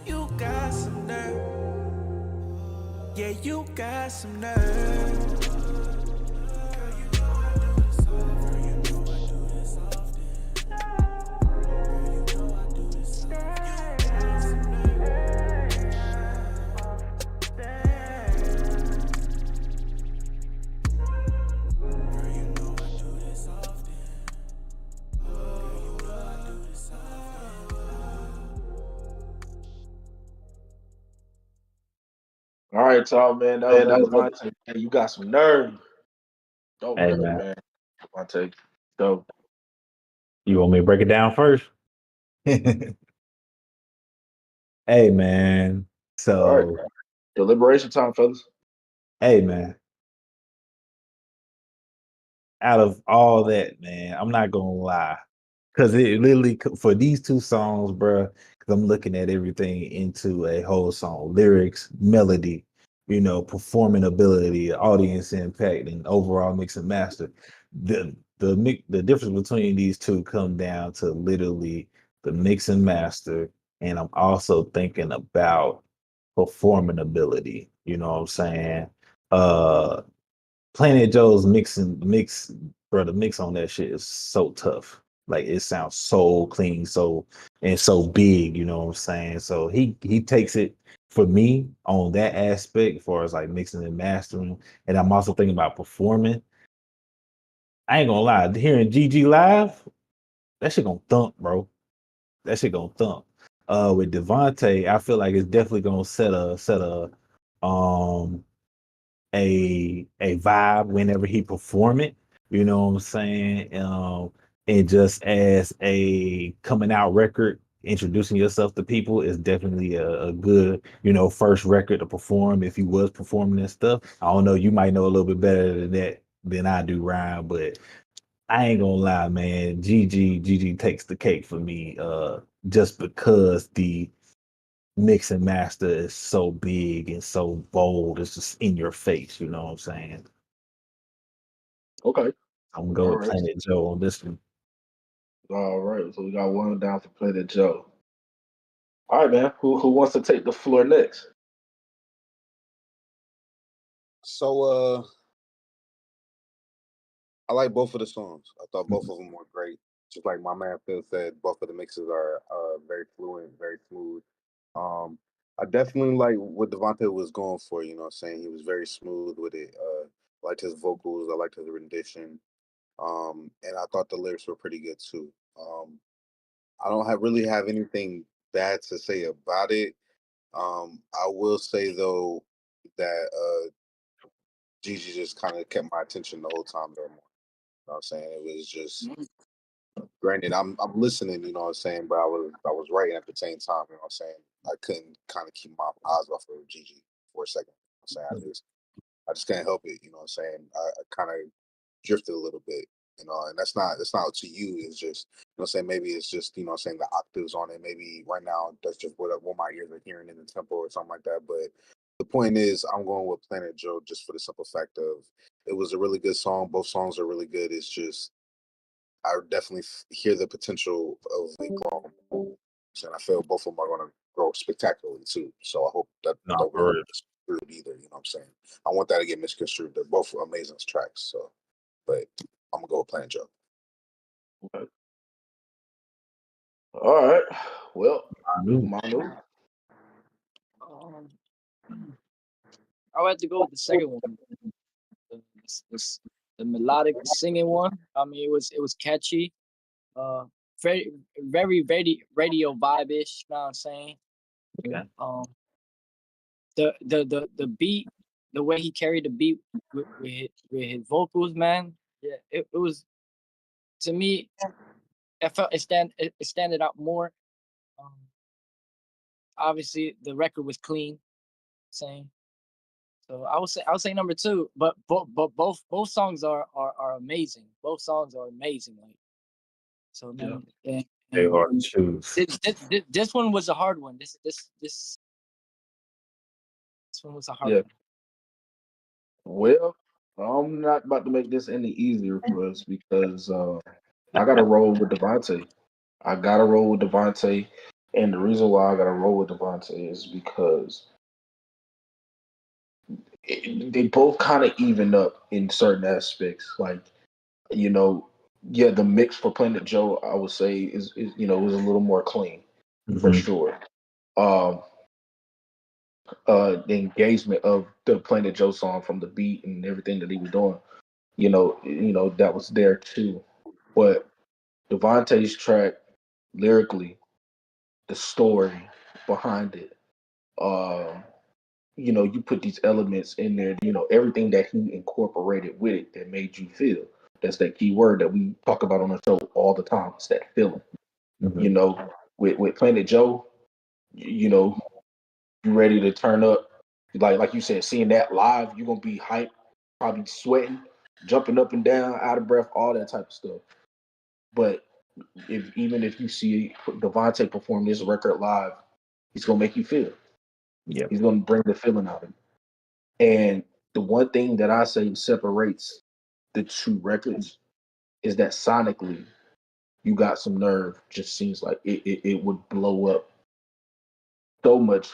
You got some nerve. Yeah, you got some nerve. All right, y'all, man. That was Devontae. Hey, you got some nerve. Dope Hey, record, man. man. Devontae. Dope. You want me to break it down first? Hey, man. All So, right. Deliberation time, fellas. hey, man. Out of all that, man, I'm not gonna lie, because it literally for these two songs, bro. Because I'm looking at everything into a whole song: lyrics, melody, performing ability, audience impact, and overall mix and master. The difference between these two come down to literally the mix and master, and I'm also thinking about performing ability. You know what I'm saying? Planet Joe's bro, the mix on that shit is so tough. Like it sounds so clean, so big, you know what I'm saying? So he takes it for me on that aspect as far as like mixing and mastering. And I'm also thinking about performing. I ain't gonna lie, hearing GG live, that shit gonna thump, bro. That shit gonna thump. With Devontae, I feel like it's definitely gonna set um a vibe whenever he perform it. You know what I'm saying? And just as a coming out record, introducing yourself to people is definitely a good, first record to perform if he was performing and stuff. I don't know, you might know a little bit better than that than I do, Ryan, but I ain't gonna lie, man. GG takes the cake for me, just because the mix and master is so big and so bold. It's just in your face. You know what I'm saying? Okay. I'm gonna go All with right. Planet Joe on this one. All right. So we got one down for Planet Joe. All right, man. Who wants to take the floor next? So I like both of the songs. I thought both of them were great. Just like my man Phil said, both of the mixes are very fluent, very smooth. Um, I definitely like what Devontae was going for. You know what I'm saying? He was very smooth with it. I liked his vocals. I liked his rendition. And I thought the lyrics were pretty good too. I don't really have anything bad to say about it. I will say though that Gigi just kind of kept my attention the whole time there more. You know what I'm saying? It was just granted I'm listening, you know what I'm saying, but I was writing at the same time, you know what I'm saying? I couldn't kind of keep my eyes off of Gigi for a second. You know what I'm saying I just can't help it, you know what I'm saying? I kind of drifted a little bit, and that's not to you. It's just, you know what I'm saying, maybe it's just, you know what I'm saying, the octaves on it. Maybe right now that's just what my ears are hearing in the tempo or something like that. But the point is I'm going with Planet Joe just for the simple fact of it was a really good song. Both songs are really good. It's just I definitely hear the potential of it growing. And I feel both of them are going to grow spectacularly too. So I hope that No, don't for get real. misconstrued either. You know what I'm saying? I want that to get misconstrued. They're both amazing tracks. So, but I'm gonna go with Planet Joe. Okay. All right. Well, Manu. I would have to go with the second one. The melodic singing one. I mean, it was catchy. Uh, very radio vibe-ish. You know what I'm saying? Okay. The beat, the way he carried the beat with his vocals, man. Yeah, it was to me. I felt it standed out more. Um, Obviously, the record was clean. Saying so, I would say number two. But both songs are amazing. Both songs are amazing. Like so, Yeah. man. And, They hard to choose. this one was a hard one. This one was a hard Yeah. one. Well, I'm not about to make this any easier for us because I got to roll with Devontae. I got to roll with Devontae. And the reason why I got to roll with Devontae is because they both kind of even up in certain aspects. Like, you know, yeah, the mix for Planet Joe, I would say, is was a little more clean for sure. Um, the engagement of the Planet Joe song from the beat and everything that he was doing, that was there too. But Devontae's track, lyrically, the story behind it, um, you put these elements in there, everything that he incorporated with it that made you feel. That's that key word that we talk about on the show all the time. It's that feeling. With Planet Joe, you ready to turn up. Like you said, seeing that live, you're gonna be hyped, probably sweating, jumping up and down, out of breath, all that type of stuff. But even if you see Devontae perform this record live, he's gonna make you feel. Yeah. He's gonna bring the feeling out of you. And the one thing that I say separates the two records is that sonically, You Got Some Nerve just seems like it would blow up so much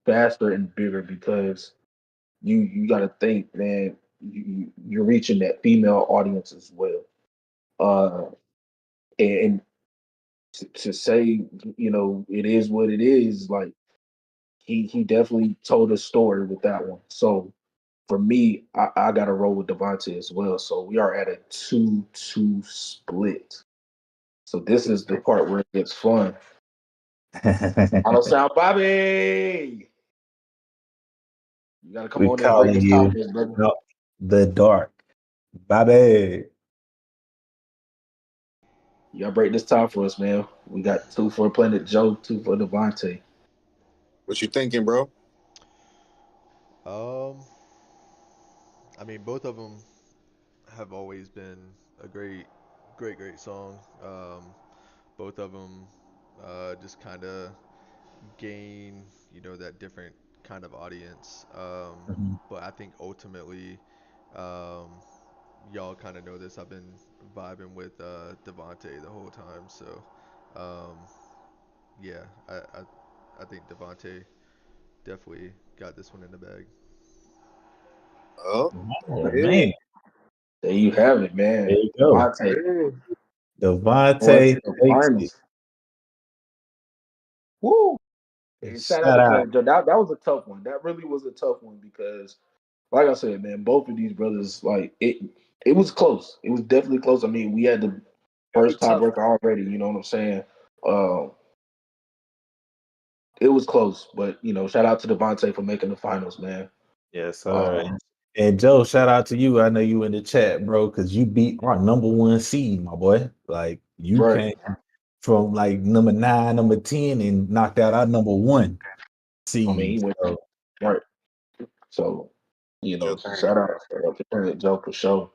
faster and bigger because you got to think, man, you're reaching that female audience as well. Uh, and to say, it is what it is, like he definitely told a story with that one. So for me, I got to roll with Devontae as well. So we are at a 2-2 split. So this is the part where it gets fun. Auto sound, Bobby. You gotta come We on and break calling this you top for us, brother. the dark, Bobby. You gotta break this top for us, man. We got 2 for Planet Joe, 2 for Devontae. What you thinking, bro? I mean, both of them have always been a great song. Both of them just kind of gain, that different kind of audience. But I think ultimately, um, y'all kind of know this. I've been vibing with Devontae the whole time, so um, yeah, I think Devontae definitely got this one in the bag. Oh, Oh hey. man, There you have it, there man. you go. Devontae. Devontae The takes it. finals. Woo! And shout out Shout to out. Planet Joe. That was a tough one. That really was a tough one because, like I said, man, both of these brothers, like it was close. It was definitely close. I mean, we had the Very first tough. tiebreaker already. You know what I'm saying? Uh, it was close, but shout out to Devontae for making the finals, man. Yes, sir. And Joe, shout out to you. I know you in the chat, bro, because you beat our number 1 seed, my boy. Like you Right. came from like number 9, number 10, and knocked out our number 1 seed. I mean, he went right. So, shout out to Planet Joe for sure.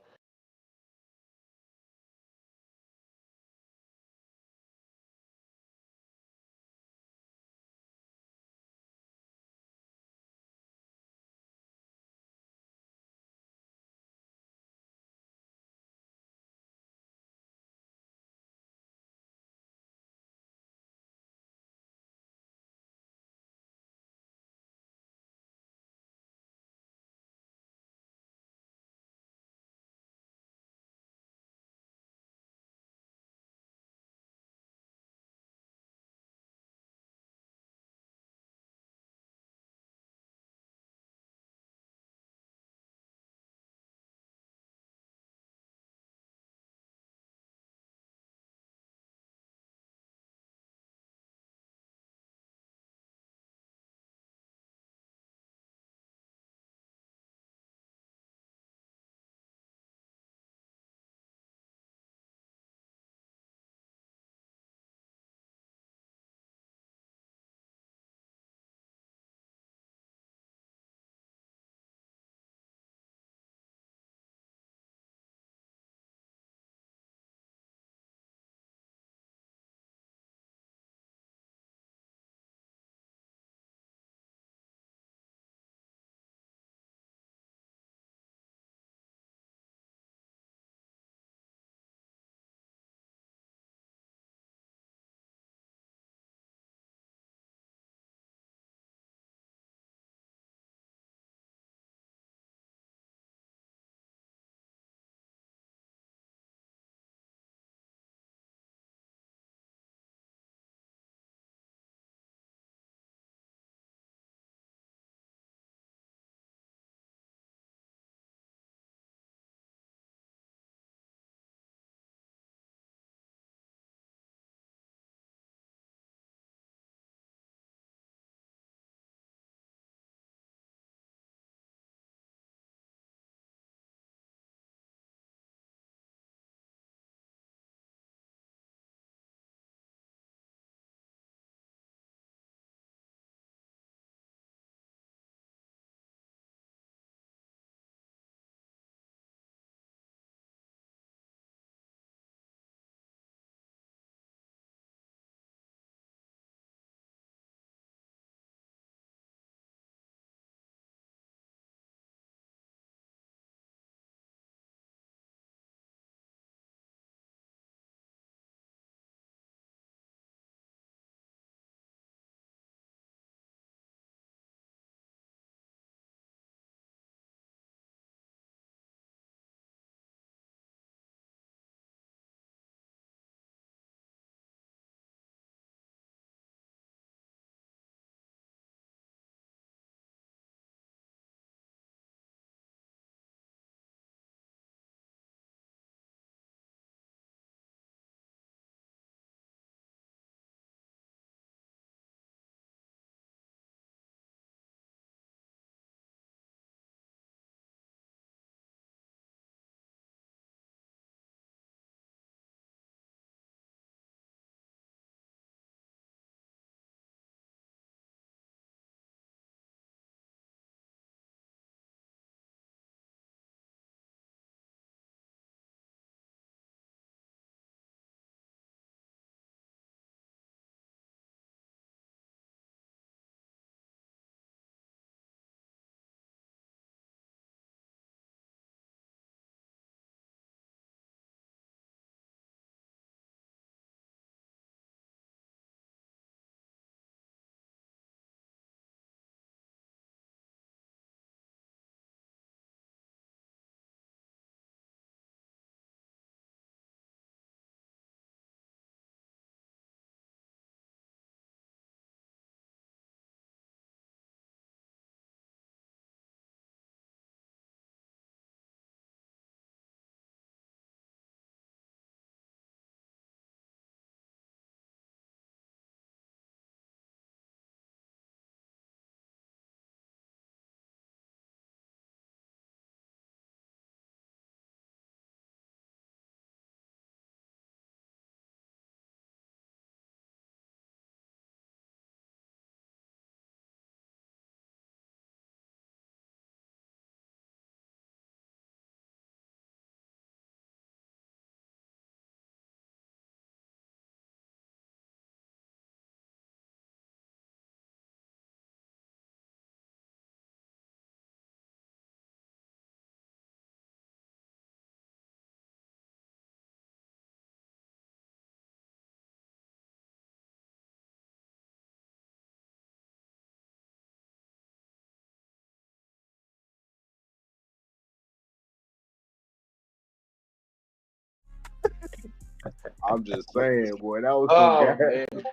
I'm just saying, boy, that was some Oh gas. man,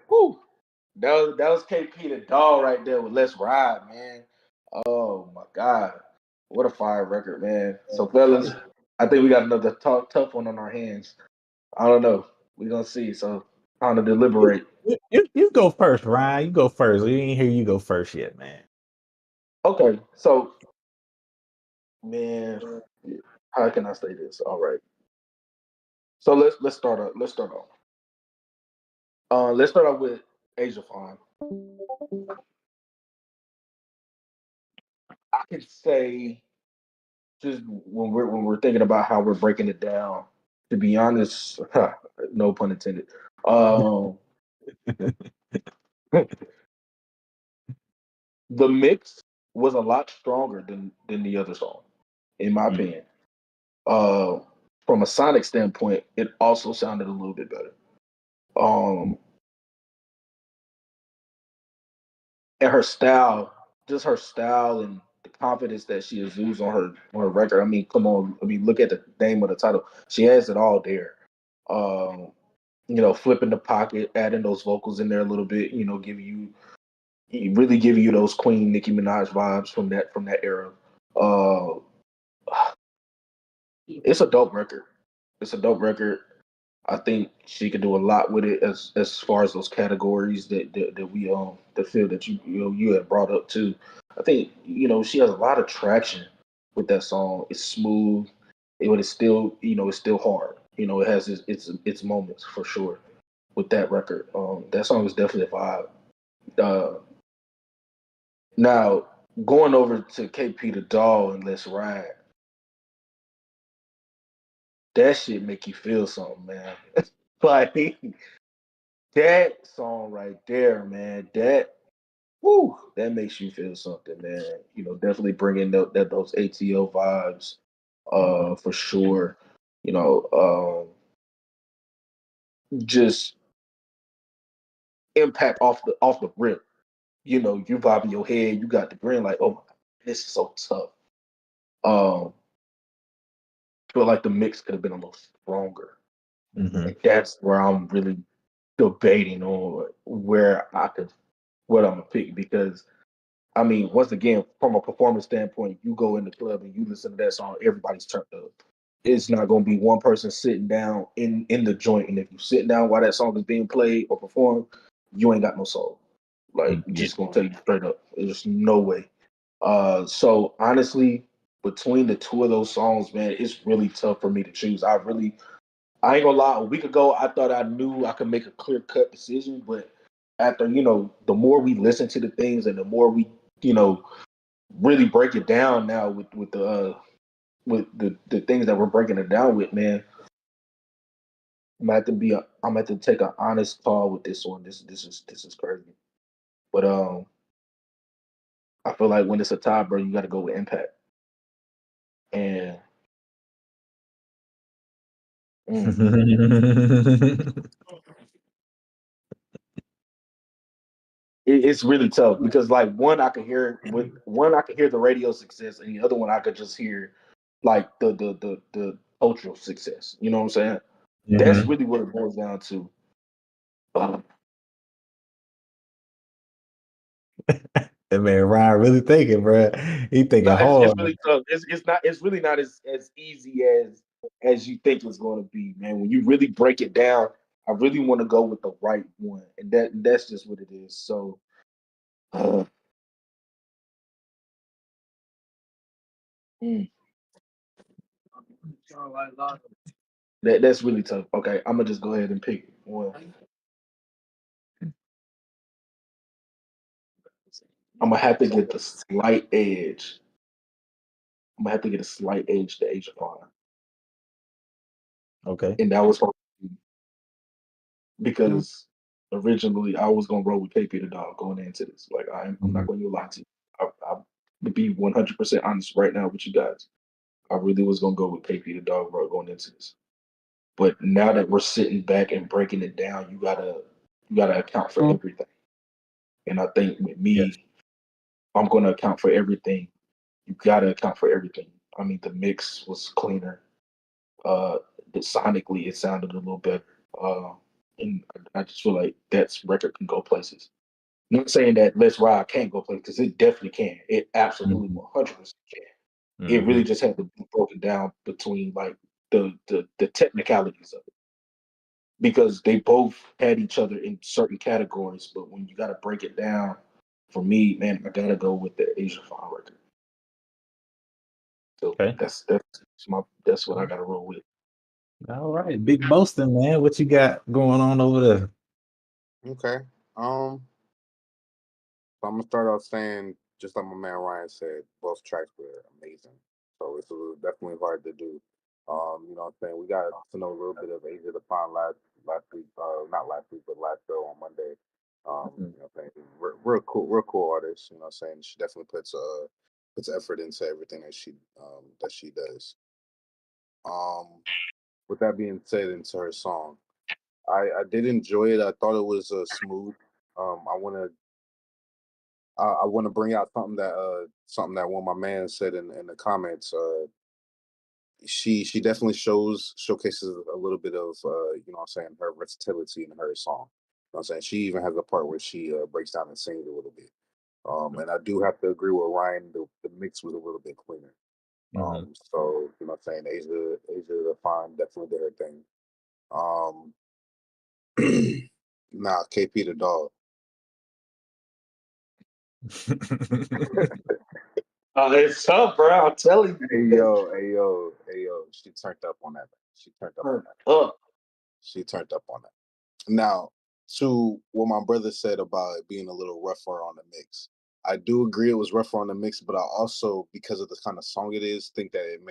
whew. That was KP the dog right there with Let's Ride, man. Oh my God, what a fire record, man. So fellas, I think we got another tough one on our hands. I don't know. We're gonna see. So time to deliberate. You go first, Ryan. You go first. We ain't hear you go first yet, man. Okay, so man, how can I say this? All right. So let's start off. Let's start off. Let's start off with Asia Fawn. I can say just when we're thinking about how we're breaking it down. To be honest, no pun intended. Um, the mix was a lot stronger than the other song, in my opinion. Uh, from a sonic standpoint, it also sounded a little bit better. Um, and just her style and the confidence that she exudes on her record. I mean, come on. I mean, look at the name of the title. She has it all there. Um, flipping the pocket, adding those vocals in there a little bit. Really give you those Queen Nicki Minaj vibes from that era. Uh, it's a dope record. It's a dope record. I think she could do a lot with it as far as those categories that we the field that you had brought up too. I think she has a lot of traction with that song. It's smooth, but it's still it's still hard. It has its moments for sure with that record. That song is definitely a vibe. Uh, Now going over to KP the Doll and Let's Ride, that shit make you feel something, man. Like that song right there, man. That makes you feel something, man. Definitely bringing those ATO vibes, for sure. Just impact off the rip. You bobbing your head, you got the grin like, oh my God, this is so tough. Um, feel like the mix could have been a little stronger. And that's where I'm really debating on what I'm gonna pick because I mean, once again, from a performance standpoint, you go in the club and you listen to that song, everybody's turned up. It's not gonna be one person sitting down in the joint, and if you sit down while that song is being played or performed, you ain't got no soul. Like, just gonna tell you straight up, there's no way. So honestly, between the two of those songs, man, it's really tough for me to choose. I ain't gonna lie. A week ago, I thought I knew I could make a clear cut decision, but after the more we listen to the things and the more we really break it down now with the things that we're breaking it down with, man, I'm have to take an honest call with this one. This is crazy, but I feel like when it's a tie, bro, you got to go with impact and. It's really tough because like I could hear the radio success and the other one I could just hear like the cultural success. You know what I'm saying? That's really what it boils down to. That man Ryan really thinking, bro. He thinking It's hard. really tough. It's really not as easy as you think it's going to be, man. When you really break it down, I really want to go with the right one, and that's just what it is. So. Mm. That's really tough. Okay, I'm gonna just go ahead and pick one. I'm gonna have to get the slight edge. I'm gonna have to get a slight edge to Age of Fire, Okay. and that was because originally I was gonna roll with KP the Dog going into this. Like I'm not going to lie to you. I'll be 100% honest right now with you guys. I really was gonna go with KP the Dog bro going into this. But now that we're sitting back and breaking it down, you gotta account for everything. And I think with me, I'm gonna account for everything. You gotta account for everything. I mean, the mix was cleaner. Uh, sonically, it sounded a little better. And I just feel like that record can go places. Not saying that Let's Ride can't go places, because it definitely can. It absolutely 100% can. It really just had to be broken down between like the technicalities of it, because they both had each other in certain categories. But when you got to break it down, for me, man, I gotta go with the Asia Fine record. So Okay. that's what I gotta roll with. All right, Big Boston, man. What you got going on over there? Okay. So I'm gonna start off saying, just like my man Ryan said, both tracks were amazing. So it's definitely hard to do. You know what I'm saying? We got to know a little bit of Asia Define last week, not last week, but last show on Monday. You know what I'm saying? Real cool artist, you know what I'm saying? She definitely puts effort into everything that she does. With that being said, into her song, I did enjoy it. I thought it was smooth. I want to bring out something that one of my man said in the comments. She definitely showcases a little bit of you know what I'm saying, her versatility in her song. You know what I'm saying, she even has a part where she breaks down and sings a little bit. And I do have to agree with Ryan. The mix was a little bit cleaner. So you know what I'm saying, Asia the Fine definitely did her thing. Nah, KP the dog. It's tough, bro. I'm telling you. Hey yo. She turned up on that. She turned up on that. She turned up on that. Now, to what my brother said about it being a little rougher on the mix, I do agree it was rougher on the mix, but I also, because of the kind of song it is, think that it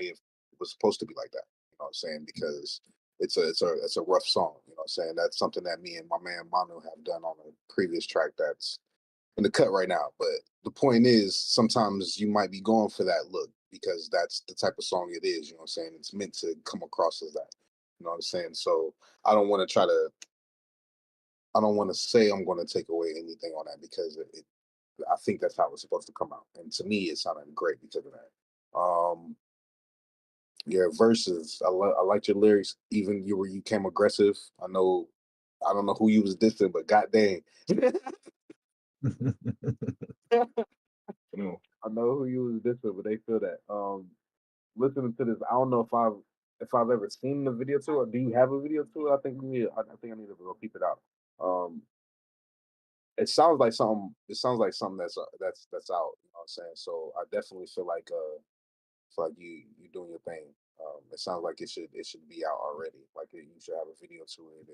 was supposed to be like that. You know what I'm saying? Because it's a rough song. You know what I'm saying? That's something that me and my man Manu have done on a previous track that's in the cut right now. But the point is, sometimes you might be going for that look because that's the type of song it is. You know what I'm saying? It's meant to come across as that. You know what I'm saying? So I don't want to say I'm going to take away anything on that, because I think that's how it's supposed to come out. And to me, it sounded great because of that. Your verses, I liked your lyrics. Even you came aggressive. I don't know who you was dissing, but goddamn. I know who you was dissing, but they feel that. Listening to this, I don't know if I've ever seen the video to it. Or do you have a video to it? I think I need to go keep it out. It sounds like something. It sounds like something that's out. You know what I'm saying? So I definitely feel like you doing your thing. It sounds like it should be out already. Like you should have a video to it,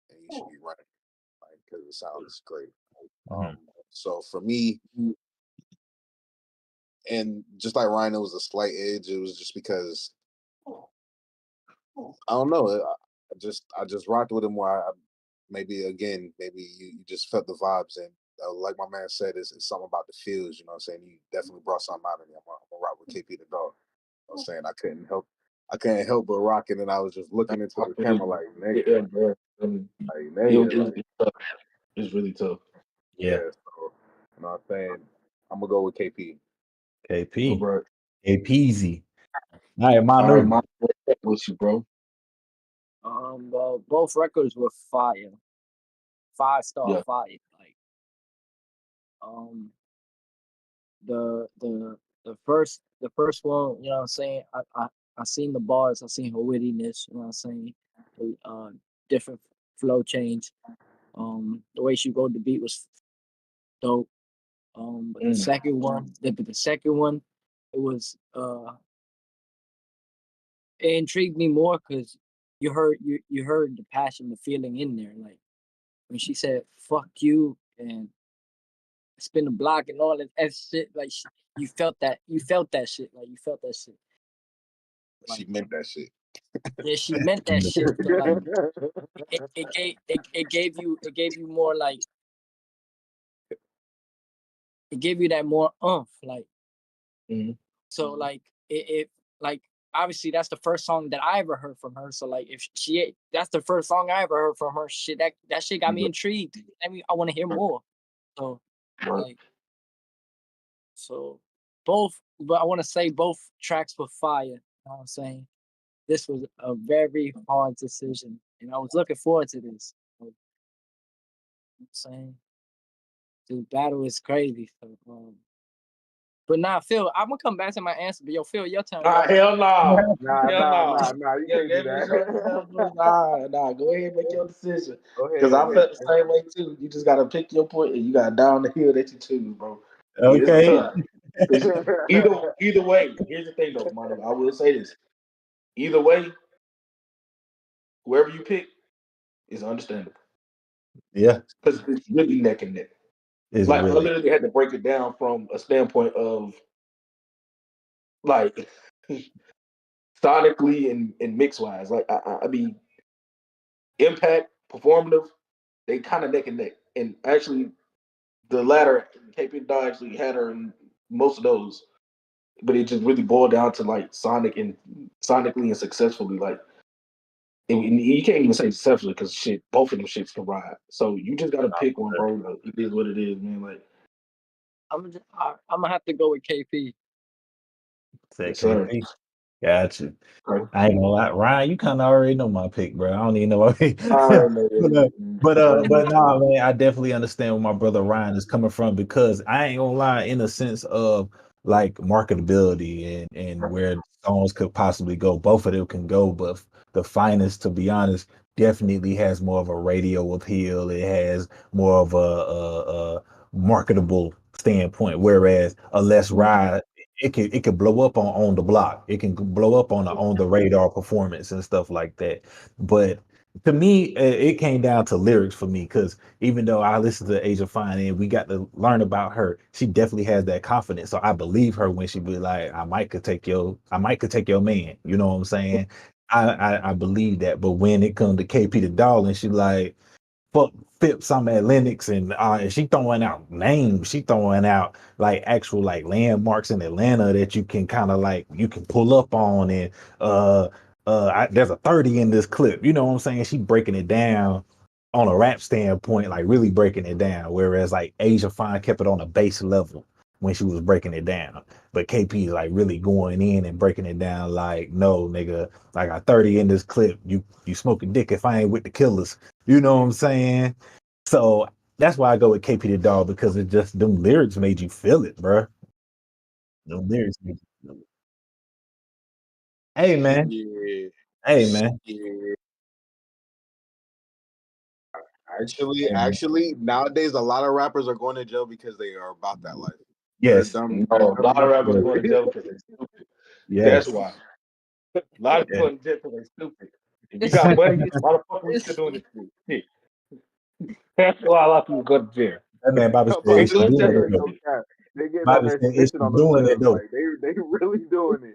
and you should be running, like, because it sounds great. So for me, and just like Ryan, it was a slight edge. It was just because I don't know. I just rocked with him. Where maybe you just felt the vibes, and like my man said, it's something about the feels. You know what I'm saying? You definitely brought something out of me. I'm gonna rock with KP the dog. You know what I'm saying? I couldn't help but rock it, and I was just looking into the camera like, nigga, bro. It's really tough. Yeah. So, you know what I'm saying? I'm gonna go with KP. KP. Bro. KPZ. All right, Manu. What's you, bro? Well, both records were fire. 5-star fire. Like, the first one, you know what I'm saying? I seen the bars, I seen her wittiness, you know what I'm saying? Different flow change. The way she wrote the beat was dope. But the second one, it was it intrigued me more because you heard the passion, the feeling in there. Like when she said "fuck you" and spin the block and all that shit, like you felt that shit. Like you felt that shit. Like, she meant that shit. Yeah, she meant that shit. So, like, it gave you more, like, it gave you that more like. So like it like, obviously that's the first song that I ever heard from her. So like if that's the first song I ever heard from her, shit, that shit got me intrigued. I mean, I want to hear more. So like, but I want to say both tracks were fire. You know what I'm saying? This was a very hard decision. and I was looking forward to this. You know what I'm saying? The battle is crazy. So, but nah, Phil, I'm gonna come back to my answer. But yo, Phil, your turn, Nah, bro. hell no. Nah, Hell nah, no. nah, nah. You Yeah, can't do give me some that. nah. Go ahead and make your decision. Go Because ahead, I man. felt the same way too. You just gotta pick your point and you gotta down the hill that you choose, bro. It's Okay. tough. 'Cause either way, here's the thing though, Mono. I will say this. Either way, whoever you pick is understandable. Yeah, Because it's really neck and neck. it's Like I really. literally had to break it down from a standpoint of like sonically and mix wise. Like I mean, impact, performative, they kind of neck and neck. And actually, the latter, KP Dog actually had her in most of those, but it just really boiled down to like sonically and successfully. Like and you can't even say successfully because shit, both of them shits can ride. So you just gotta pick one, bro. Like, it is what it is, man. Like I'm gonna have to go with KP. Say yes, sir. KP. Got you. Okay. I ain't gonna lie, Ryan. You kind of already know my pick, bro. I don't even know why. I know that. But nah, man. I definitely understand where my brother Ryan is coming from because I ain't gonna lie, in the sense of like marketability and where songs could possibly go. Both of them can go, but the finest, to be honest, definitely has more of a radio appeal. It has more of a marketable standpoint, whereas a Let's Ride it could blow up on the block. It can blow up on the radar performance and stuff like that. But to me, it came down to lyrics for me because even though I listened to Asia Fine and we got to learn about her, she definitely has that confidence. So I believe her when she be like, I might could take your man." You know what I'm saying? I believe that. But when it comes to KP the doll and she like fuck Phipps, I'm at Lennox, and she throwing out names. She throwing out like actual like landmarks in Atlanta that you can kind of like you can pull up on, and there's a 30 in this clip. You know what I'm saying? She breaking it down on a rap standpoint, like really breaking it down. Whereas like Asia Fine kept it on a base level when she was breaking it down. But KP is like really going in and breaking it down like, no, nigga, I got 30 in this clip. You smoking dick if I ain't with the killers. You know what I'm saying? So that's why I go with KP the dog because it just them lyrics made you feel it, bro. Them lyrics made you feel it. Hey man. Shit. Hey man. Shit. Hey, man. Actually, nowadays a lot of rappers are going to jail because they are about that life. They're Yes. dumb. No, They're a dumb lot of enough to rappers do are going to it. jail because they're stupid. That's Yes. why. A lot of Yeah. people in jail because they're stupid. If you got money, why the fuck are we still doing this shit? That's why a lot of people go to jail. That man Bobby I'm said, about is to she They say, doing just it no though? cap. They getting on Bobby there said, is snitching she on doing it themselves. though? Like they really doing it.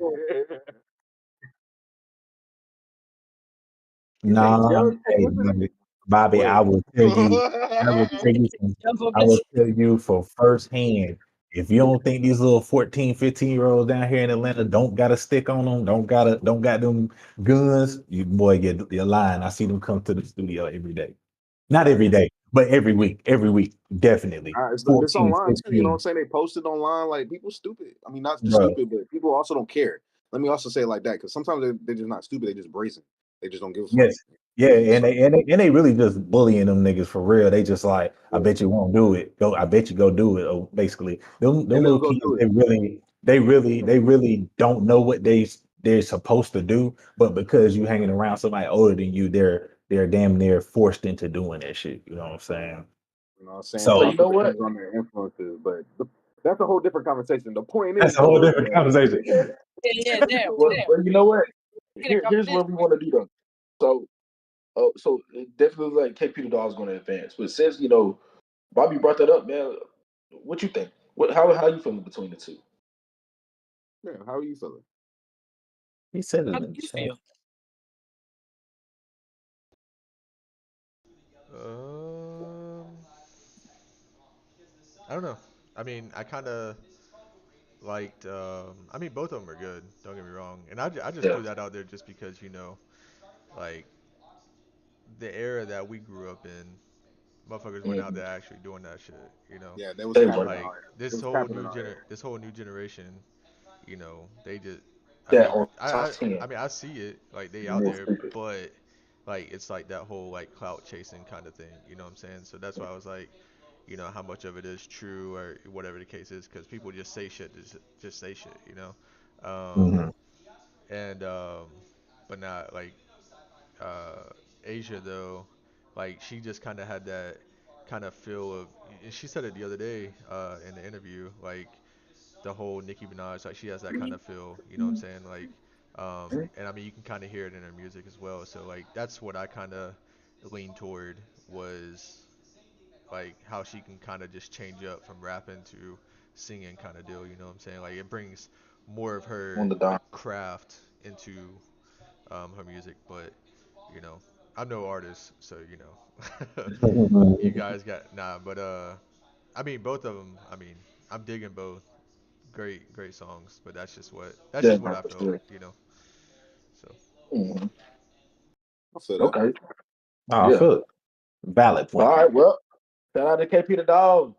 You think Nah, jail is hey, publicity? Bobby, What? Jump up I will this. tell you for firsthand. If you don't think these little 14, 15-year-olds down here in Atlanta don't got a stick on them, don't got them guns, you boy, you're lying. I see them come to the studio every day. Not every day, but every week, definitely. It's 14, online too. You know what I'm 15, saying? They posted online. Like people stupid. I mean, not just bro. stupid, but people also don't care. Let me also say it like that because sometimes they're just not stupid. They just brazen. They just don't give a fuck. Yes. Yeah, and they really just bullying them niggas for real. They just like, I Yeah. bet you won't do it. I bet you go do it. Oh, basically, them And they'll little go kids, do it. they really don't know what they're supposed to do. But because you hanging around somebody older than you, they're damn near forced into doing that shit. You know what I'm saying? You know what I'm saying? It So But you also know what? depends on their influences, but that's a whole different conversation. The point is that's a whole though, different conversation. Yeah, damn, Well, damn. but you know what? We get a Here's conversation. what we want to do though. So, so it definitely like KP the dog is going to advance. But since Bobby brought that up, man, what you think? How you feeling between the two? yeah, how are you feeling? He said it How in do the you chat. feel? Um, I don't know. I mean, I kind of liked. I mean, both of them are good. Don't get me wrong. And I just Yeah. threw that out there just because like the era that we grew up in, motherfuckers went out Mhm. there actually doing that shit. Yeah, they was They capping were it Like out here. They was capping it out here. this whole new generation. They just. I that mean, on I top I 10. I mean, I see it like they And out they're there, stupid. but like it's like that whole like clout chasing kind of thing. You know what I'm saying? So that's why I was like, you know, how much of it is true or whatever the case is, because people just say shit, just say shit, you know. Mhm. And but not like Asia though, like she just kind of had that kind of feel of, and she said it the other day in the interview, like the whole Nicki Minaj, like she has that kind of feel, you know what I'm saying? Like, and I mean you can kind of hear it in her music as well. So like that's what I kind of leaned toward was like how she can kind of just change up from rapping to singing kind of deal, you know what I'm saying? Like it brings more of On her the dime. craft into her music, but you know, I'm no artist, so you know, you guys got nah, but I mean both of them. I mean, I'm digging both. Great songs, but that's Yeah, just what no, I for felt, sure. you know. So Mhm. I feel that. Okay. Oh, I Yeah. feel it. Valid All point. right. Well, shout out to KP the dog.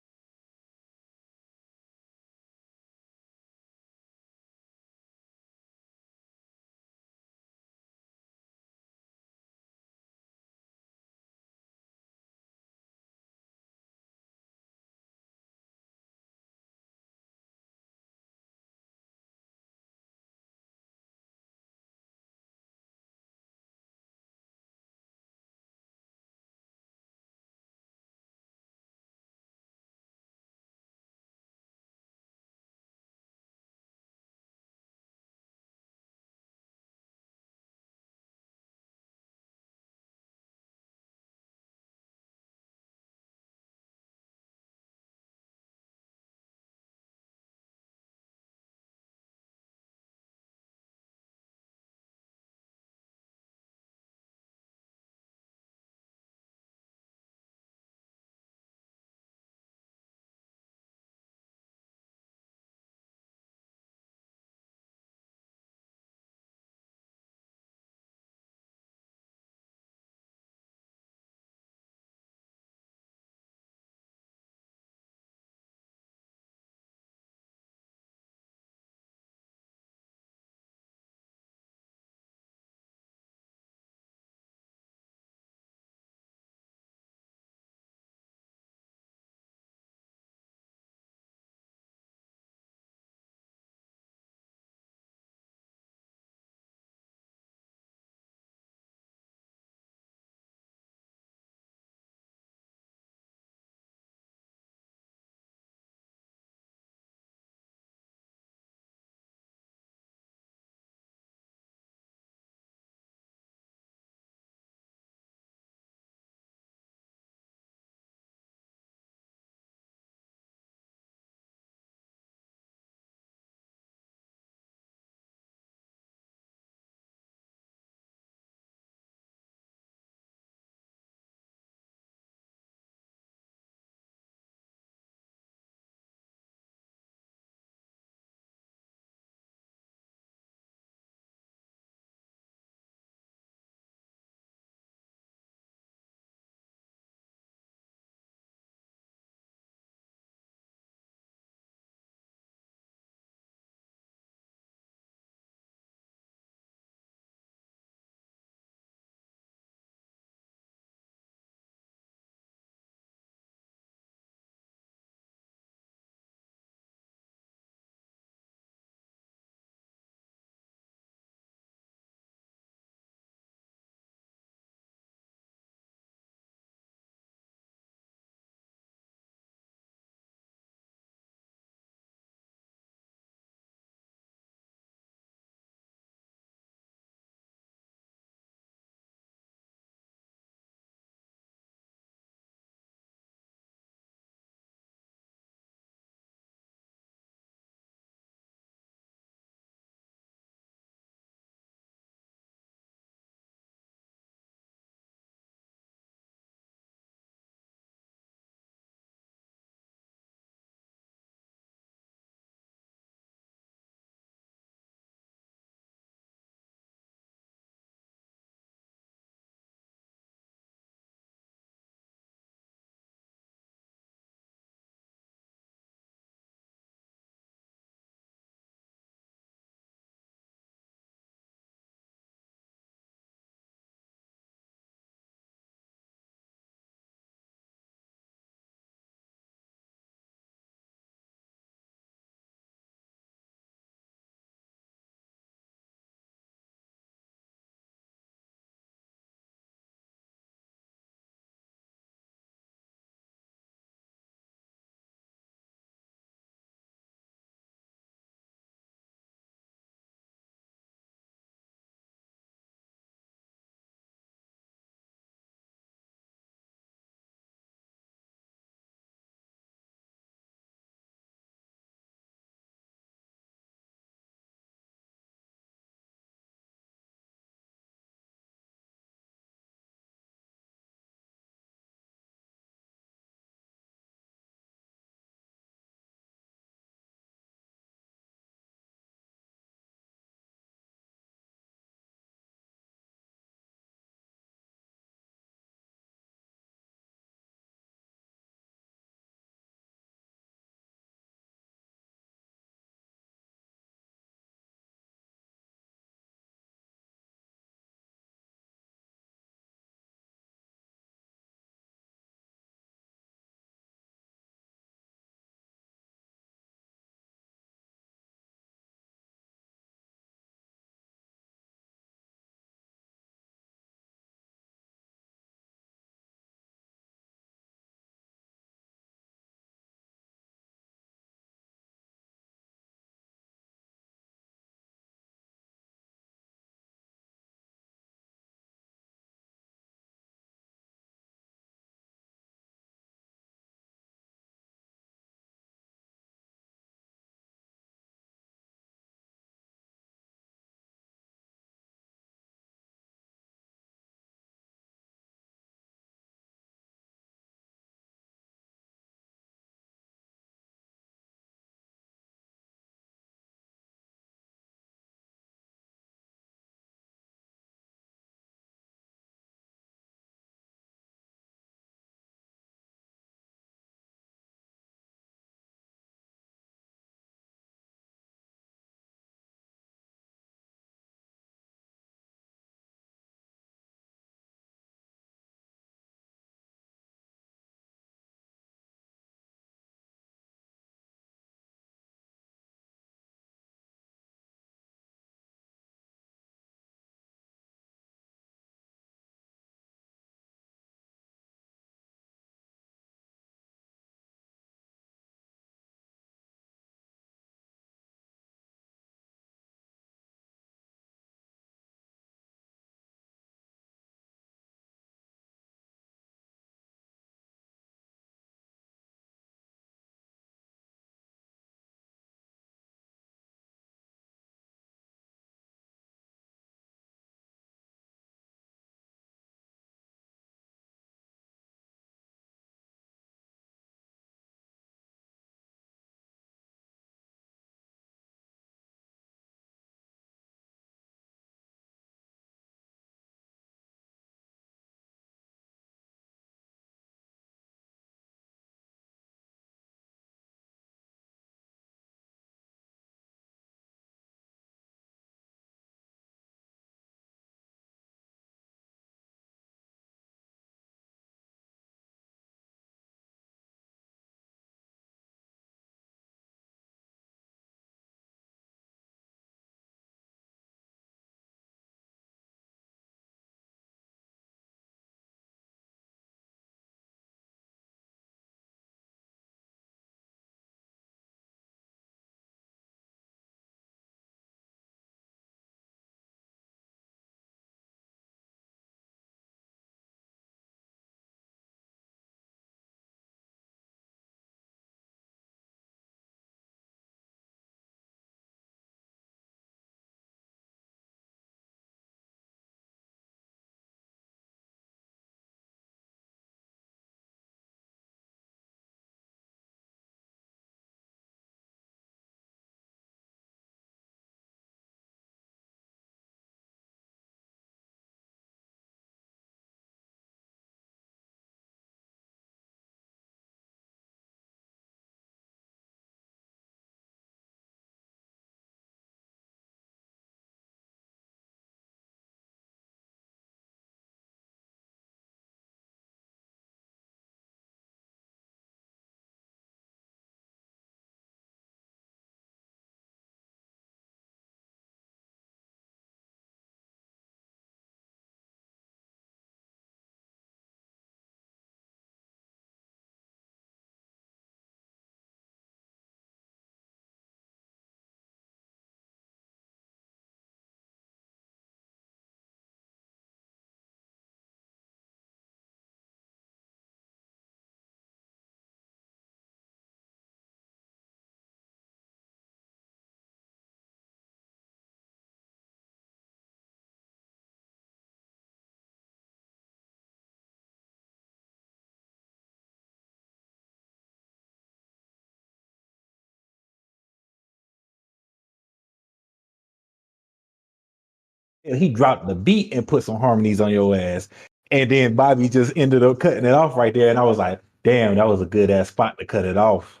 And he dropped the beat and put some harmonies on your ass. And then Bobby just ended up cutting it off right there. And I was like, damn, that was a good ass spot to cut it off.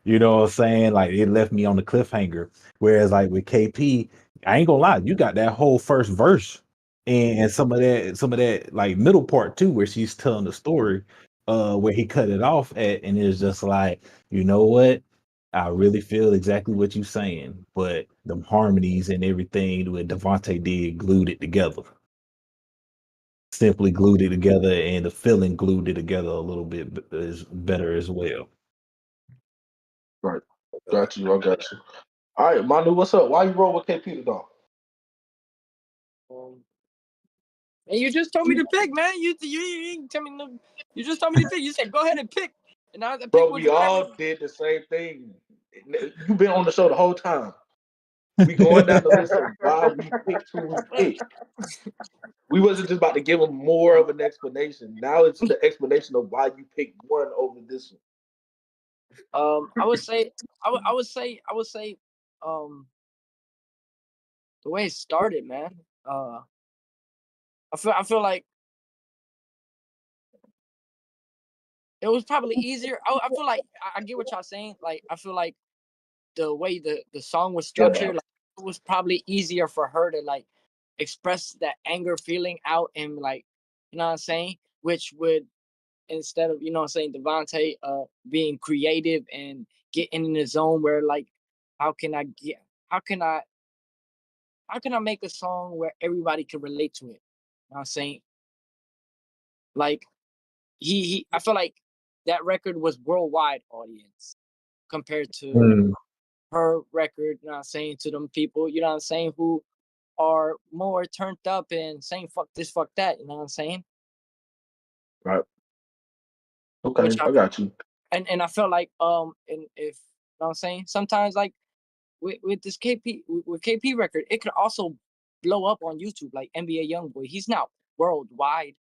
You know what I'm saying? Like it left me on the cliffhanger. Whereas like with KP, I ain't gonna lie, you got that whole first verse and some of that like middle part too, where she's telling the story, where he cut it off at, and it's just like, you know what? I really feel exactly what you're saying, but the harmonies and everything what Devontae did glued it together. Simply glued it together, and the feeling glued it together a little bit is better as well. Right. Got you. I got you. All right, Manu, what's up? Why you roll with KP today? And you just told me to pick, man. You didn't tell me no. You just told me to pick. You said go ahead and pick, and I pick Bro, which we all did the same thing. You've been on the show the whole time. We going down the list of why we picked who we picked. We wasn't just about to give them more of an explanation. Now it's the explanation of why you picked one over this one. I would say, the way it started, man. I feel like it was probably easier. I feel like I get what y'all saying. Like I feel like the way the song was structured, like, it was probably easier for her to like express that anger feeling out and like, you know what I'm saying, which would, instead of, you know what I'm saying, Devontae being creative and getting in the zone where like, how can I make a song where everybody can relate to it? You know what I'm saying? Like I feel like that record was worldwide audience compared to her record, you know what I'm saying, to them people, you know what I'm saying, who are more turned up and saying fuck this, fuck that, you know what I'm saying? Right. Okay, Which I got you. And I felt like and if, you know what I'm saying, sometimes like with this KP record, it could also blow up on YouTube like NBA Youngboy. He's not worldwide,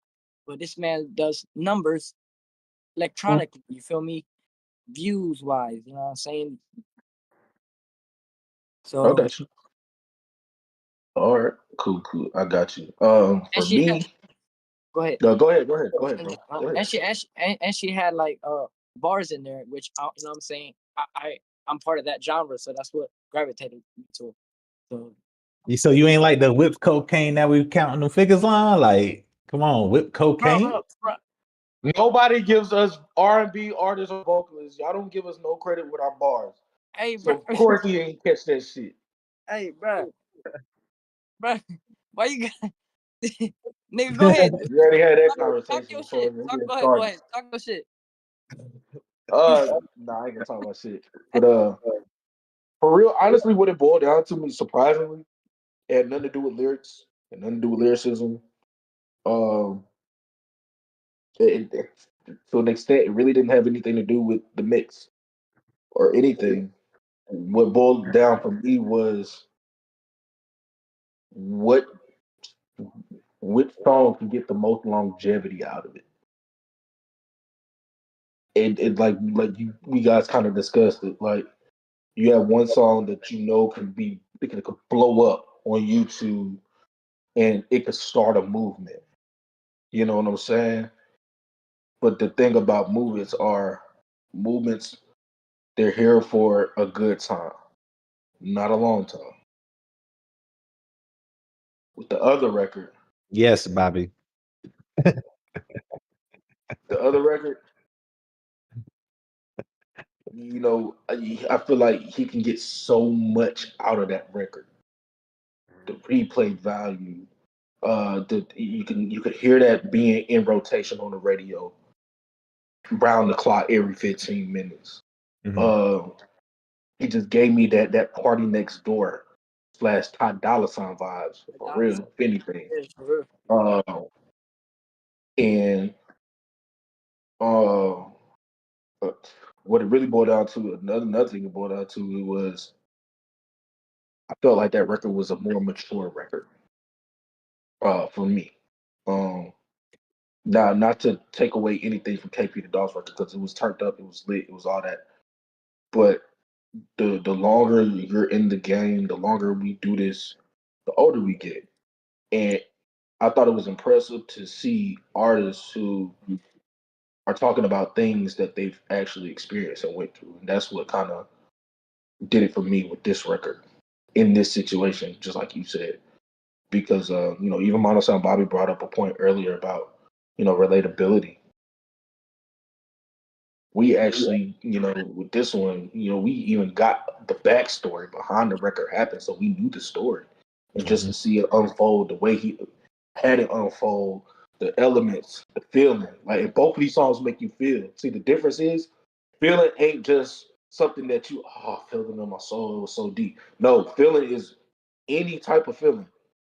but this man does numbers electronically, you feel me? Views wise, you know what I'm saying? I So got you. All right, cool. I got you. and For she had, me, go ahead. no, go ahead, bro. Go And ahead. she had like bars in there, which you know what I'm saying, I'm part of that genre, so that's what gravitated me to it. So you ain't like the whipped cocaine that we counting the figures on? Like, come on, whipped cocaine? Bro. Nobody gives us R&B artists or vocalists. Y'all don't give us no credit with our bars. Hey, So bro. of course he ain't catch that shit. Hey, bro, why you got nigga? Go ahead. We already had that Talk conversation your before shit. we Go get ahead. started. Talk your shit. Nah, I ain't gonna talk about shit. But for real, honestly, what it boiled down to me, surprisingly, it had nothing to do with lyrics, and nothing to do with lyricism. To an extent, it really didn't have anything to do with the mix or anything. What boiled down for me was what which song can get the most longevity out of it. It like we guys kind of discussed it. Like you have one song that you know it could blow up on YouTube and it could start a movement. You know what I'm saying? But the thing about movements, they're here for a good time, not a long time. With the other record, Yes, Bobby. the other record, you know, I feel like he can get so much out of that record. The replay value, you could hear that being in rotation on the radio, round the clock every 15 minutes. He just gave me that Party Next Door / Ty Dolla $ign vibes for real, if anything. And what it really boiled down to, another thing it boiled down to was I felt like that record was a more mature record for me. Now, not to take away anything from KP the Dolls record because it was turned up, it was lit, it was all that. But the longer you're in the game, the longer we do this, the older we get. And I thought it was impressive to see artists who are talking about things that they've actually experienced and went through. And that's what kind of did it for me with this record in this situation, just like you said. Because even Mono Sound Bobby brought up a point earlier about, relatability. We actually, with this one, we even got the backstory behind the record happened, so we knew the story. And just to see it unfold the way he had it unfold, the elements, the feeling. Like if both of these songs make you feel. See, the difference is feeling ain't just something that you feeling in my soul, it was so deep. No, feeling is any type of feeling.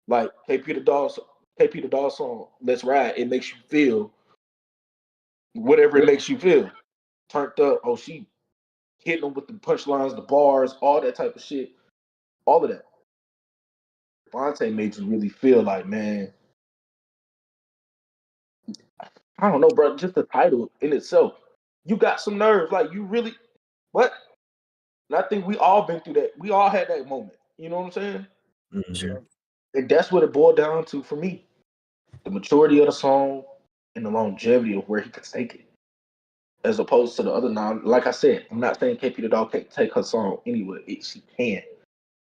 Like KP the Dog song, Let's Ride, it makes you feel whatever it makes you feel. Turned up, she hitting them with the punchlines, the bars, all that type of shit. All of that. Vontae made you really feel like, man, I don't know, bro. Just the title in itself, you got some nerve. Like you really, what? And I think we all been through that. We all had that moment. You know what I'm saying? Mhm. And that's what it boiled down to for me. The maturity of the song and the longevity of where he could take it. As opposed to the other nine. Like I said, I'm not saying KP the Dog can't take her song anywhere. She can.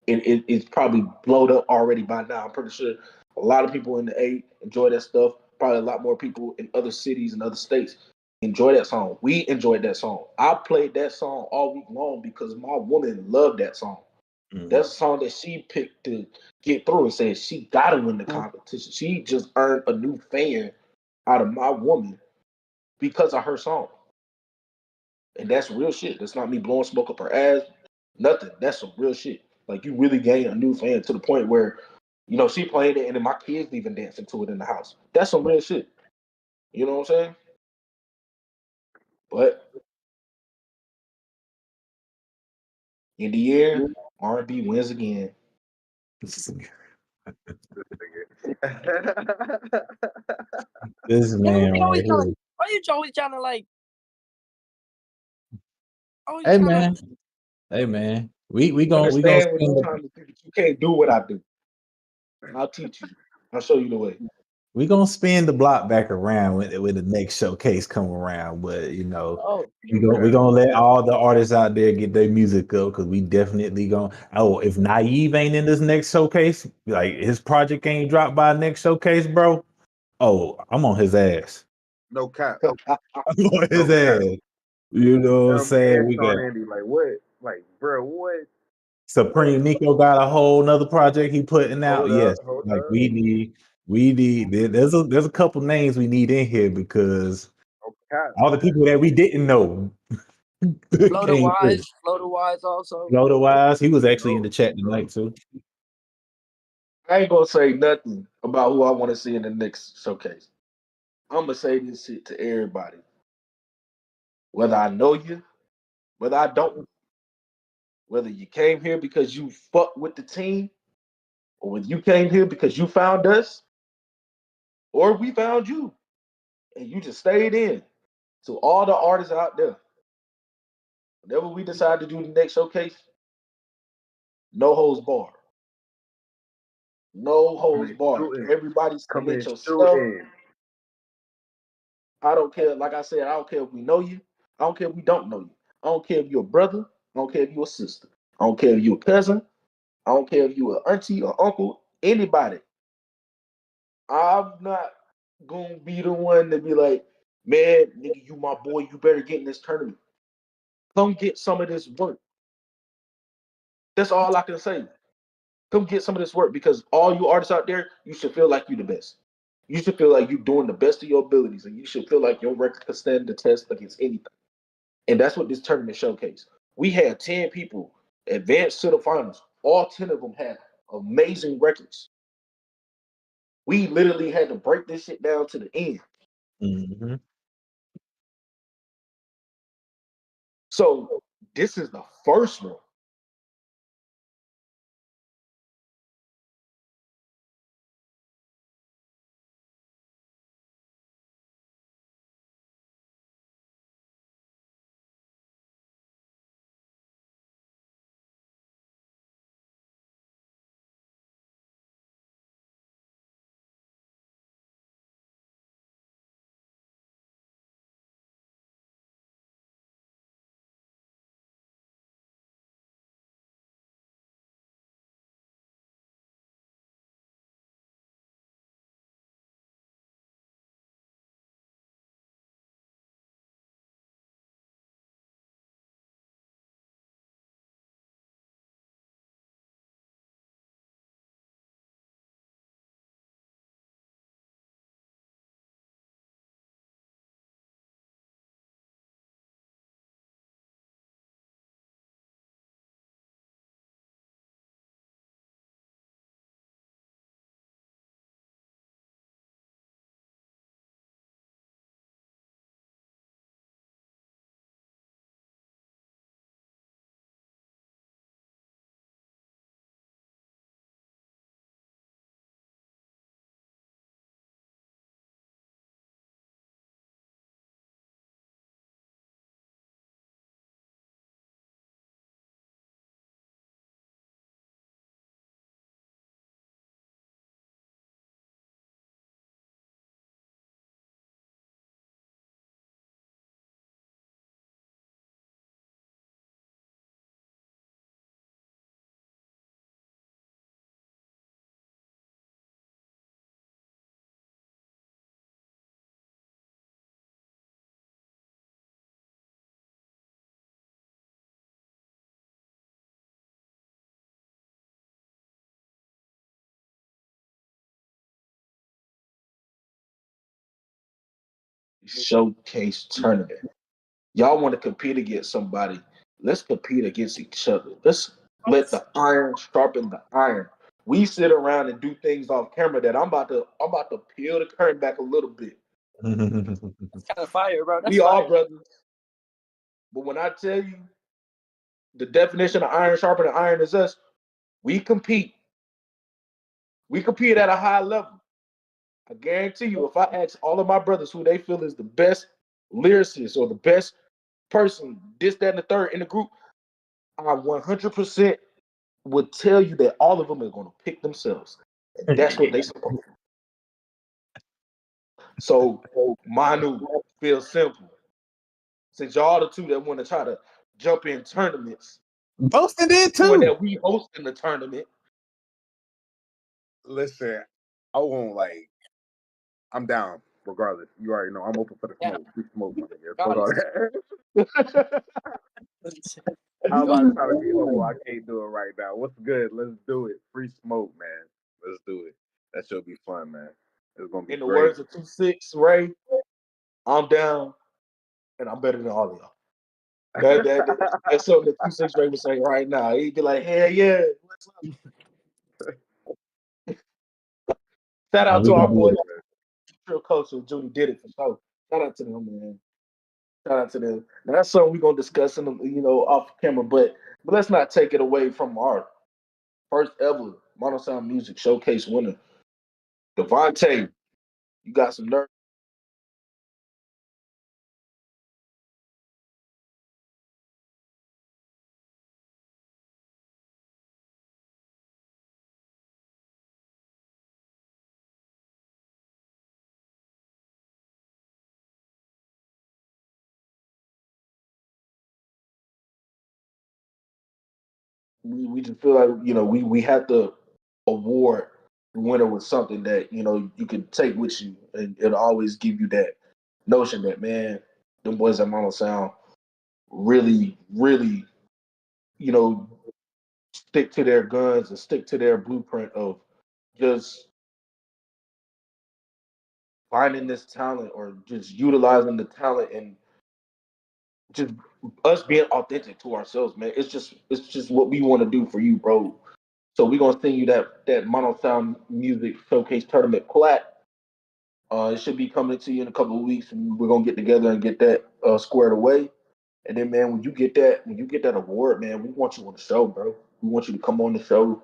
It's probably blowed up already by now. I'm pretty sure a lot of people in the A enjoy that stuff. Probably a lot more people in other cities and other states enjoy that song. We enjoyed that song. I played that song all week long because my woman loved that song. That's a song that she picked to get through and said she got to win the competition. She just earned a new fan out of my woman because of her song. And that's real shit. That's not me blowing smoke up her ass. Nothing. That's some real shit. Like you really gain a new fan to the point where, she playing it and then my kids even dancing to it in the house. That's some real shit. You know what I'm saying? But in the end, R&B wins again. This man right here. Why you always trying to like? Always Hey trying to. man. Hey man. We gonna Understand what spin I'm the trying to do, but you can't do what I do. I'll teach you. I'll show you the way. we gonna spin the block back around when the next showcase come around. But Oh, we gonna let all the artists out there get their music up because we definitely gonna. Oh, if Naive ain't in this next showcase, like his project ain't dropped by next showcase, bro. Oh, I'm on his ass. No cap. I'm on his No cap. ass. You know what I'm saying? And We got Sean Andy, like what? Like, bro, what? Supreme Nico got a whole nother project he putting out. Hold up, Yes, hold like up. we need. There's a couple names we need in here because No cap. all the people that we didn't know Floater came through. Wise also. Floater Wise, he was actually in the chat tonight too. I ain't gonna say nothing about who I want to see in the next showcase. I'm gonna say this shit to everybody. Whether I know you, whether I don't, whether you came here because you fuck with the team, or whether you came here because you found us, or we found you, and you just stayed in. To all the artists out there, whenever we decide to do the next showcase, no holds barred. No holds Coming barred. shooting. Everybody Coming submit your stuff. shooting. I don't care. Like I said, I don't care if we know you. I don't care if we don't know you. I don't care if you're a brother. I don't care if you're a sister. I don't care if you're a cousin. I don't care if you're an auntie or uncle. Anybody. I'm not gonna be the one to be like, man, nigga, you my boy. You better get in this tournament. Come get some of this work. That's all I can say. Come get some of this work because all you artists out there, you should feel like you're the best. You should feel like you're doing the best of your abilities, and you should feel like your record could stand the test against anything. And that's what this tournament showcased. We had 10 people advance to the finals. All 10 of them had amazing records. We literally had to break this shit down to the end. Mhm. So this is the first one. Showcase Tournament. Y'all want to compete against somebody? Let's compete against each other. Let's let the iron sharpen the iron. We sit around and do things off camera that I'm about to peel the curtain back a little bit. That's kind of fire, bro. That's We all fire. brothers. But when I tell you the definition of iron sharpening iron is us, we compete. We compete at a high level. I guarantee you, if I ask all of my brothers who they feel is the best lyricist or the best person, this, that, and the third in the group, I 100% would tell you that all of them are going to pick themselves. And that's what they supposed to. So, Manu, feels simple. Since y'all the two that want to try to jump in tournaments, Boston did knowing too. that we hosting the tournament. Listen, I won't like. I'm down regardless. You already know I'm open for the smoke. Free smoke, my nigga. Fuck all that. I'm about to try to be humble. I can't do it right now. What's good? Let's do it. Free smoke, man. Let's do it. That should be fun, man. It's gonna be In the great. words of 2-6 Ray, I'm down, and I'm better than all of y'all. That's something that 2-6 Ray was saying right now. He'd be like, hell yeah. Shout out to our boy, Trill Coach and Judy did it for sure. Shout out to them, man. Shout out to them. Now that's something we're gonna discuss in off camera, but let's not take it away from our first ever Mono Sound Music Showcase winner. Devontae, you got some nerve. We just feel like we have to award the winner with something that you can take with you, and it'll always give you that notion that, man, them boys at Mono Sound really, really, stick to their guns and stick to their blueprint of just finding this talent or just utilizing the talent and just us being authentic to ourselves, man. It's just what we want to do for you, bro. So we're gonna send you that Mono Sound Music Showcase Tournament plaque. It should be coming to you in a couple of weeks, and we're gonna get together and get that squared away. And then, man, when you get that award, man, we want you on the show, bro. We want you to come on the show,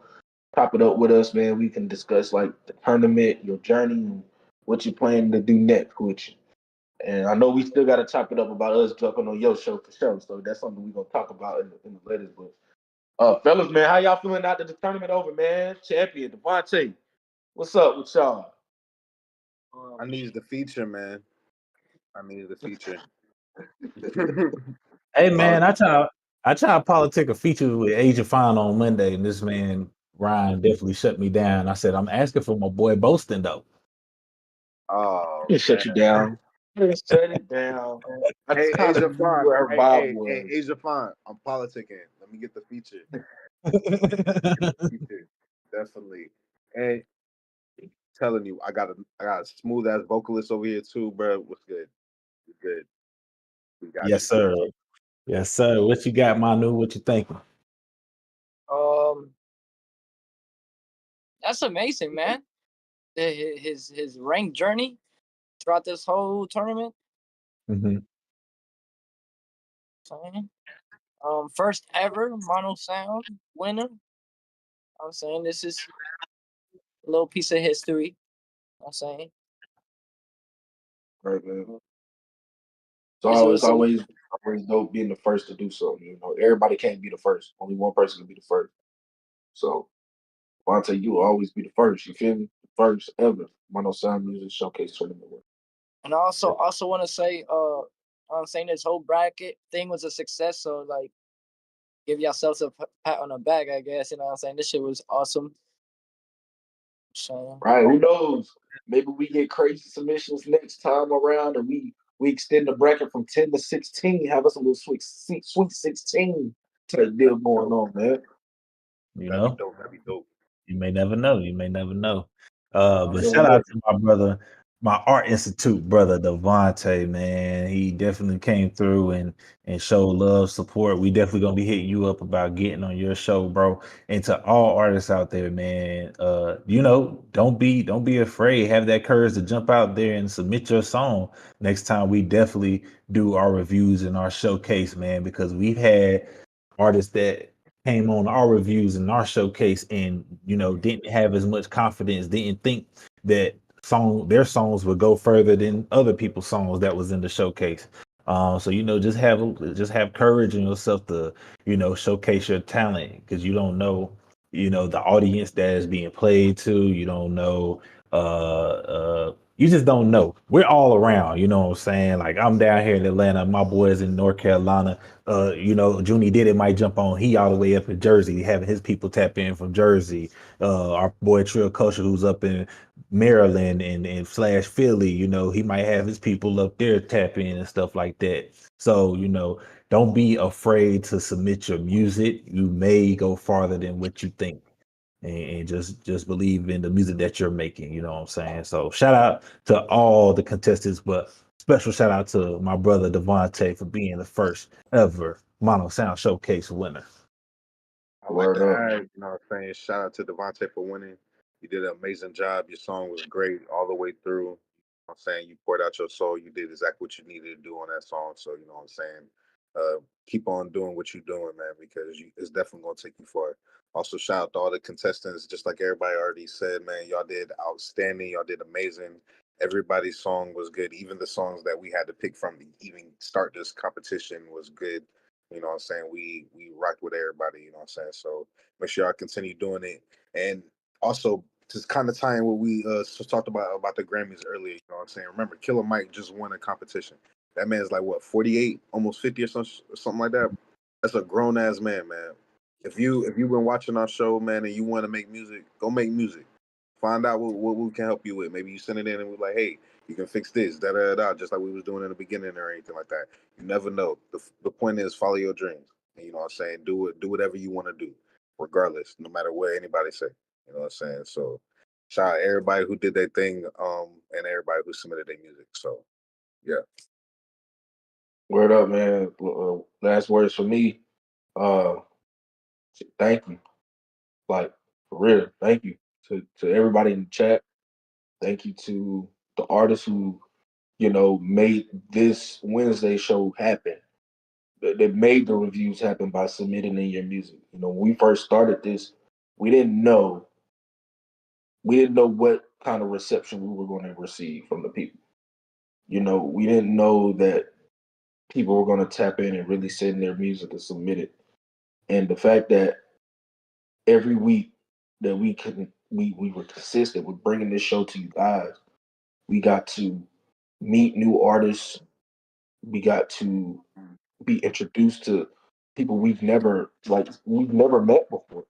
top it up with us, man. We can discuss like the tournament, your journey, and what you're planning to do next with you. And I know we still got to chop it up about us jumping on your show for sure. So that's something we're gonna talk about in the latest. But fellas, man, how y'all feeling after the tournament over, man? Champion Devontae, what's up with y'all? I need the feature, man. I need the feature. Hey man, I try to politic a feature with Asia Fine on Monday, and this man Ryan definitely shut me down. I said I'm asking for my boy Boston though. Oh, he shut you down. Shut it down. Hey, Asia Fine. Hey, Asia Fine. I'm politicking. Let me get the feature. Definitely. And telling you, I got a smooth ass vocalist over here too, bro. What's good? Good. We got Yes, sir. Yes, sir. What you got, Manu? What you thinking? That's amazing, man. His rank journey throughout this whole tournament. Mm-hmm. First ever Mono Sound winner. I'm saying this is a little piece of history. I'm saying. Right, man. It's always dope being the first to do something. Everybody can't be the first. Only one person can be the first. So, Devontae, you will always be the first. You feel me? The first ever Mono Sound Music Showcase Tournament. And I also want to say, I'm saying this whole bracket thing was a success. So like, give yourselves a pat on the back, I guess. You know what I'm saying? This shit was awesome. So, right? Who knows? Maybe we get crazy submissions next time around, and we extend the bracket from 10 to 16. Have us a little sweet 16 type deal going on, man. That'd be dope. You may never know. But shout out to my brother my art institute brother Devontae, man. He definitely came through and showed love, support. We definitely gonna be hitting you up about getting on your show, bro. And to all artists out there, man, don't be afraid. Have that courage to jump out there and submit your song. Next time we definitely do our reviews and our showcase, man, because we've had artists that came on our reviews and our showcase and didn't have as much confidence, didn't think that their songs would go further than other people's songs that was in the showcase. So just have courage in yourself to showcase your talent, because you don't know the audience that is being played to. You don't know you just don't know. We're all around, you know what I'm saying? Like, I'm down here in Atlanta, my boys in North Carolina. Junie did it might jump on. He all the way up in Jersey, having his people tap in from Jersey. Our boy Trill Culture, who's up in Maryland and slash Philly, he might have his people up there tap in and stuff like that. So, don't be afraid to submit your music. You may go farther than what you think. And just believe in the music that you're making, you know what I'm saying? So shout out to all the contestants, but special shout out to my brother Devontae for being the first ever Mono Sound Showcase winner. I like to add, what I'm saying? Shout out to Devontae for winning. You did an amazing job. Your song was great all the way through. I'm saying you poured out your soul. You did exactly what you needed to do on that song. So, you know what I'm saying? Keep on doing what you're doing, man, because it's definitely going to take you far. Also, shout out to all the contestants. Just like everybody already said, man, y'all did outstanding. Y'all did amazing. Everybody's song was good. Even the songs that we had to pick from to even start this competition was good. You know what I'm saying? We rocked with everybody, you know what I'm saying? So make sure y'all continue doing it. And also, just kind of tying what we talked about the Grammys earlier, you know what I'm saying? Remember, Killer Mike just won a competition. That man's like, what, 48, almost 50 or something like that? That's a grown-ass man, man. If you've been watching our show, man, and you want to make music, go make music. Find out what we can help you with. Maybe you send it in and we're like, hey, you can fix this, just like we was doing in the beginning or anything like that. You never know. The point is follow your dreams. And you know what I'm saying? Do whatever you want to do, regardless, no matter what anybody say. You know what I'm saying? So shout out everybody who did their thing, and everybody who submitted their music. So yeah. Word up, man. Last words for me. Thank you. Like, for real, thank you to everybody in the chat. Thank you to the artists who, made this Wednesday show happen. That made the reviews happen by submitting in your music. When we first started this, we didn't know what kind of reception we were going to receive from the people. We didn't know that people were going to tap in and really send their music and submit it. And the fact that every week that we were consistent with bringing this show to you guys, we got to meet new artists. We got to be introduced to people we've never met before.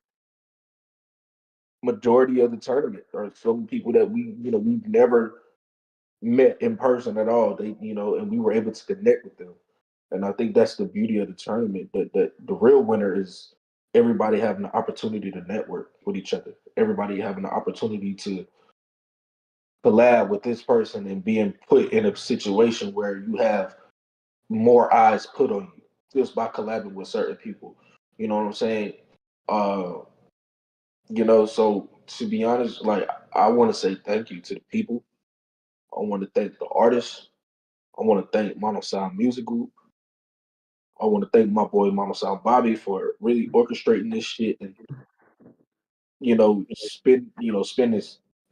Majority of the tournament are some people that we've never met in person at all. And we were able to connect with them. And I think that's the beauty of the tournament. That the real winner is everybody having the opportunity to network with each other. Everybody having the opportunity to collab with this person and being put in a situation where you have more eyes put on you just by collabing with certain people. You know what I'm saying? So to be honest, like, I want to say thank you to the people. I want to thank the artists. I want to thank Mono Sound Music Group. I want to thank my boy Mono Sound Bobby for really orchestrating this shit and spend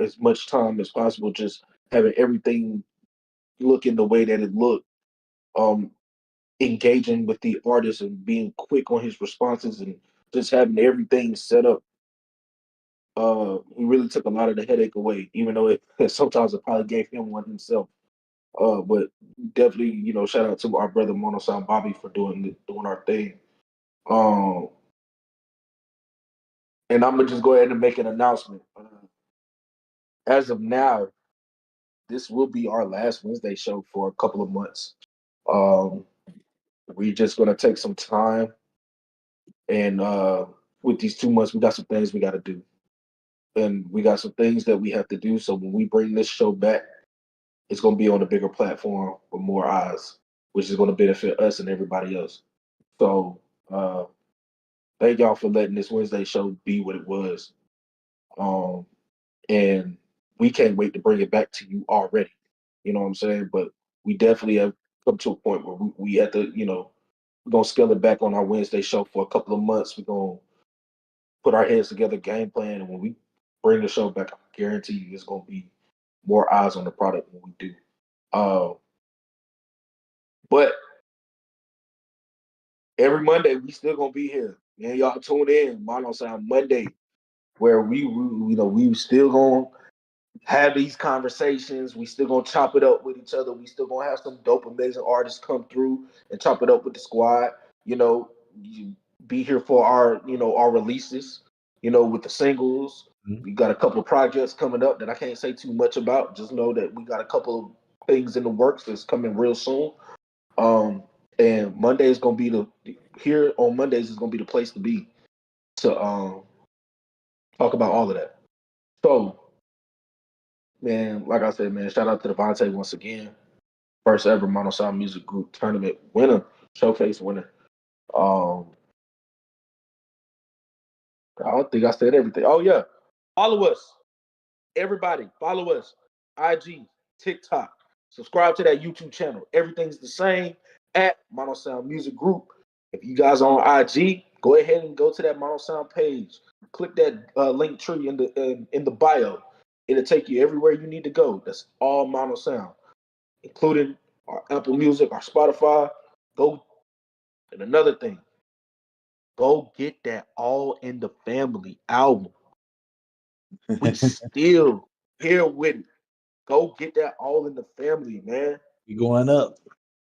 as much time as possible just having everything looking the way that it looked. Engaging with the artist and being quick on his responses and just having everything set up. He really took a lot of the headache away, even though it sometimes it probably gave him one himself. But definitely, shout out to our brother Mono Sound Bobby for doing our thing. And I'm gonna just go ahead and make an announcement. As of now, this will be our last Wednesday show for a couple of months. We're just gonna take some time, and with these 2 months, we got some things we got to do, and we got some things that we have to do. So when we bring this show back, it's going to be on a bigger platform with more eyes, which is going to benefit us and everybody else. So thank y'all for letting this Wednesday show be what it was. And we can't wait to bring it back to you already. You know what I'm saying? But we definitely have come to a point where we have to, we're going to scale it back on our Wednesday show for a couple of months. We're going to put our heads together, game plan, and when we bring the show back, I guarantee you it's going to be more eyes on the product than we do. But every Monday, we still going to be here. Man, y'all tune in, Mono Sound Monday, where we still going to have these conversations. We still going to chop it up with each other. We still going to have some dope, amazing artists come through and chop it up with the squad. You be here for our releases, with the singles. We got a couple of projects coming up that I can't say too much about. Just know that we got a couple of things in the works that's coming real soon. And Monday is going to be on Mondays is going to be the place to be to talk about all of that. So, man, like I said, man, shout out to Devontae once again. First ever Mono Sound Music Group tournament winner, showcase winner. I don't think I said everything. Oh, yeah. Follow us. Everybody, follow us. IG, TikTok. Subscribe to that YouTube channel. Everything's the same at Mono Sound Music Group. If you guys are on IG, go ahead and go to that Mono Sound page. Click that link tree in the bio. It'll take you everywhere you need to go. That's all Mono Sound, including our Apple Music, our Spotify. And another thing, go get that All in the Family album. We still here with it. Go get that All in the Family, man. We going up.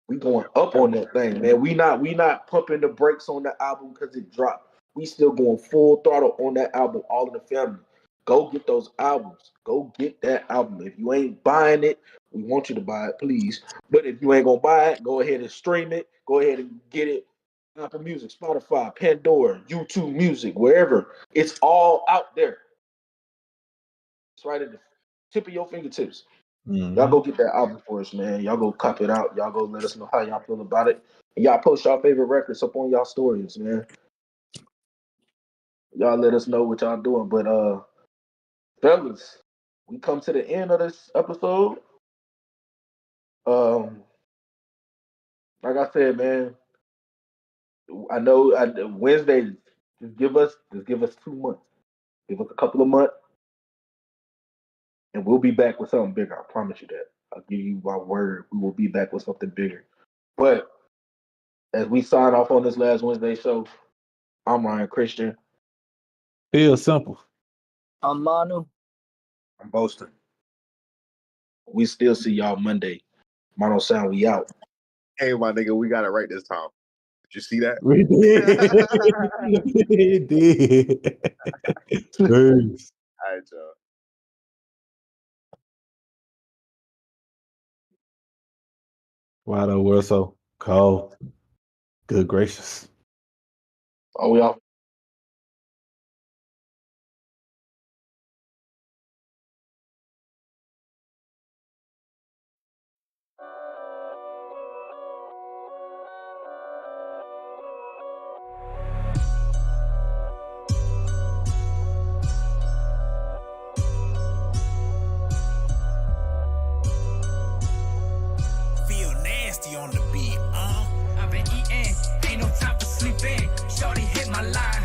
We going up on that thing, man. We not pumping the brakes on the album because it dropped. We still going full throttle on that album, All in the Family. Go get those albums. Go get that album. If you ain't buying it, we want you to buy it, please. But if you ain't gonna buy it, go ahead and stream it. Go ahead and get it. Apple Music, Spotify, Pandora, YouTube Music, wherever. It's all out there. It's right at the tip of your fingertips. Y'all go get that album for us, man. Y'all go cop it out. Y'all go let us know how y'all feel about it. And y'all post y'all favorite records up on y'all stories, man. Y'all let us know what y'all doing. But fellas, we come to the end of this episode. Like I said, man, I know Wednesday, just give us 2 months. Give us a couple of months. And we'll be back with something bigger. I promise you that. I'll give you my word. We will be back with something bigger. But as we sign off on this last Wednesday show, I'm Ryan Christian. Feel simple. I'm Manu. I'm Boston. We still see y'all Monday. Mono Sound, we out. Hey, my nigga, we got it right this time. Did you see that? We did. We did. Peace. All right, y'all. Why the world so cold? Good gracious. Oh, we off. On the beat, I've been eating, ain't no time for sleeping. Shorty hit my line,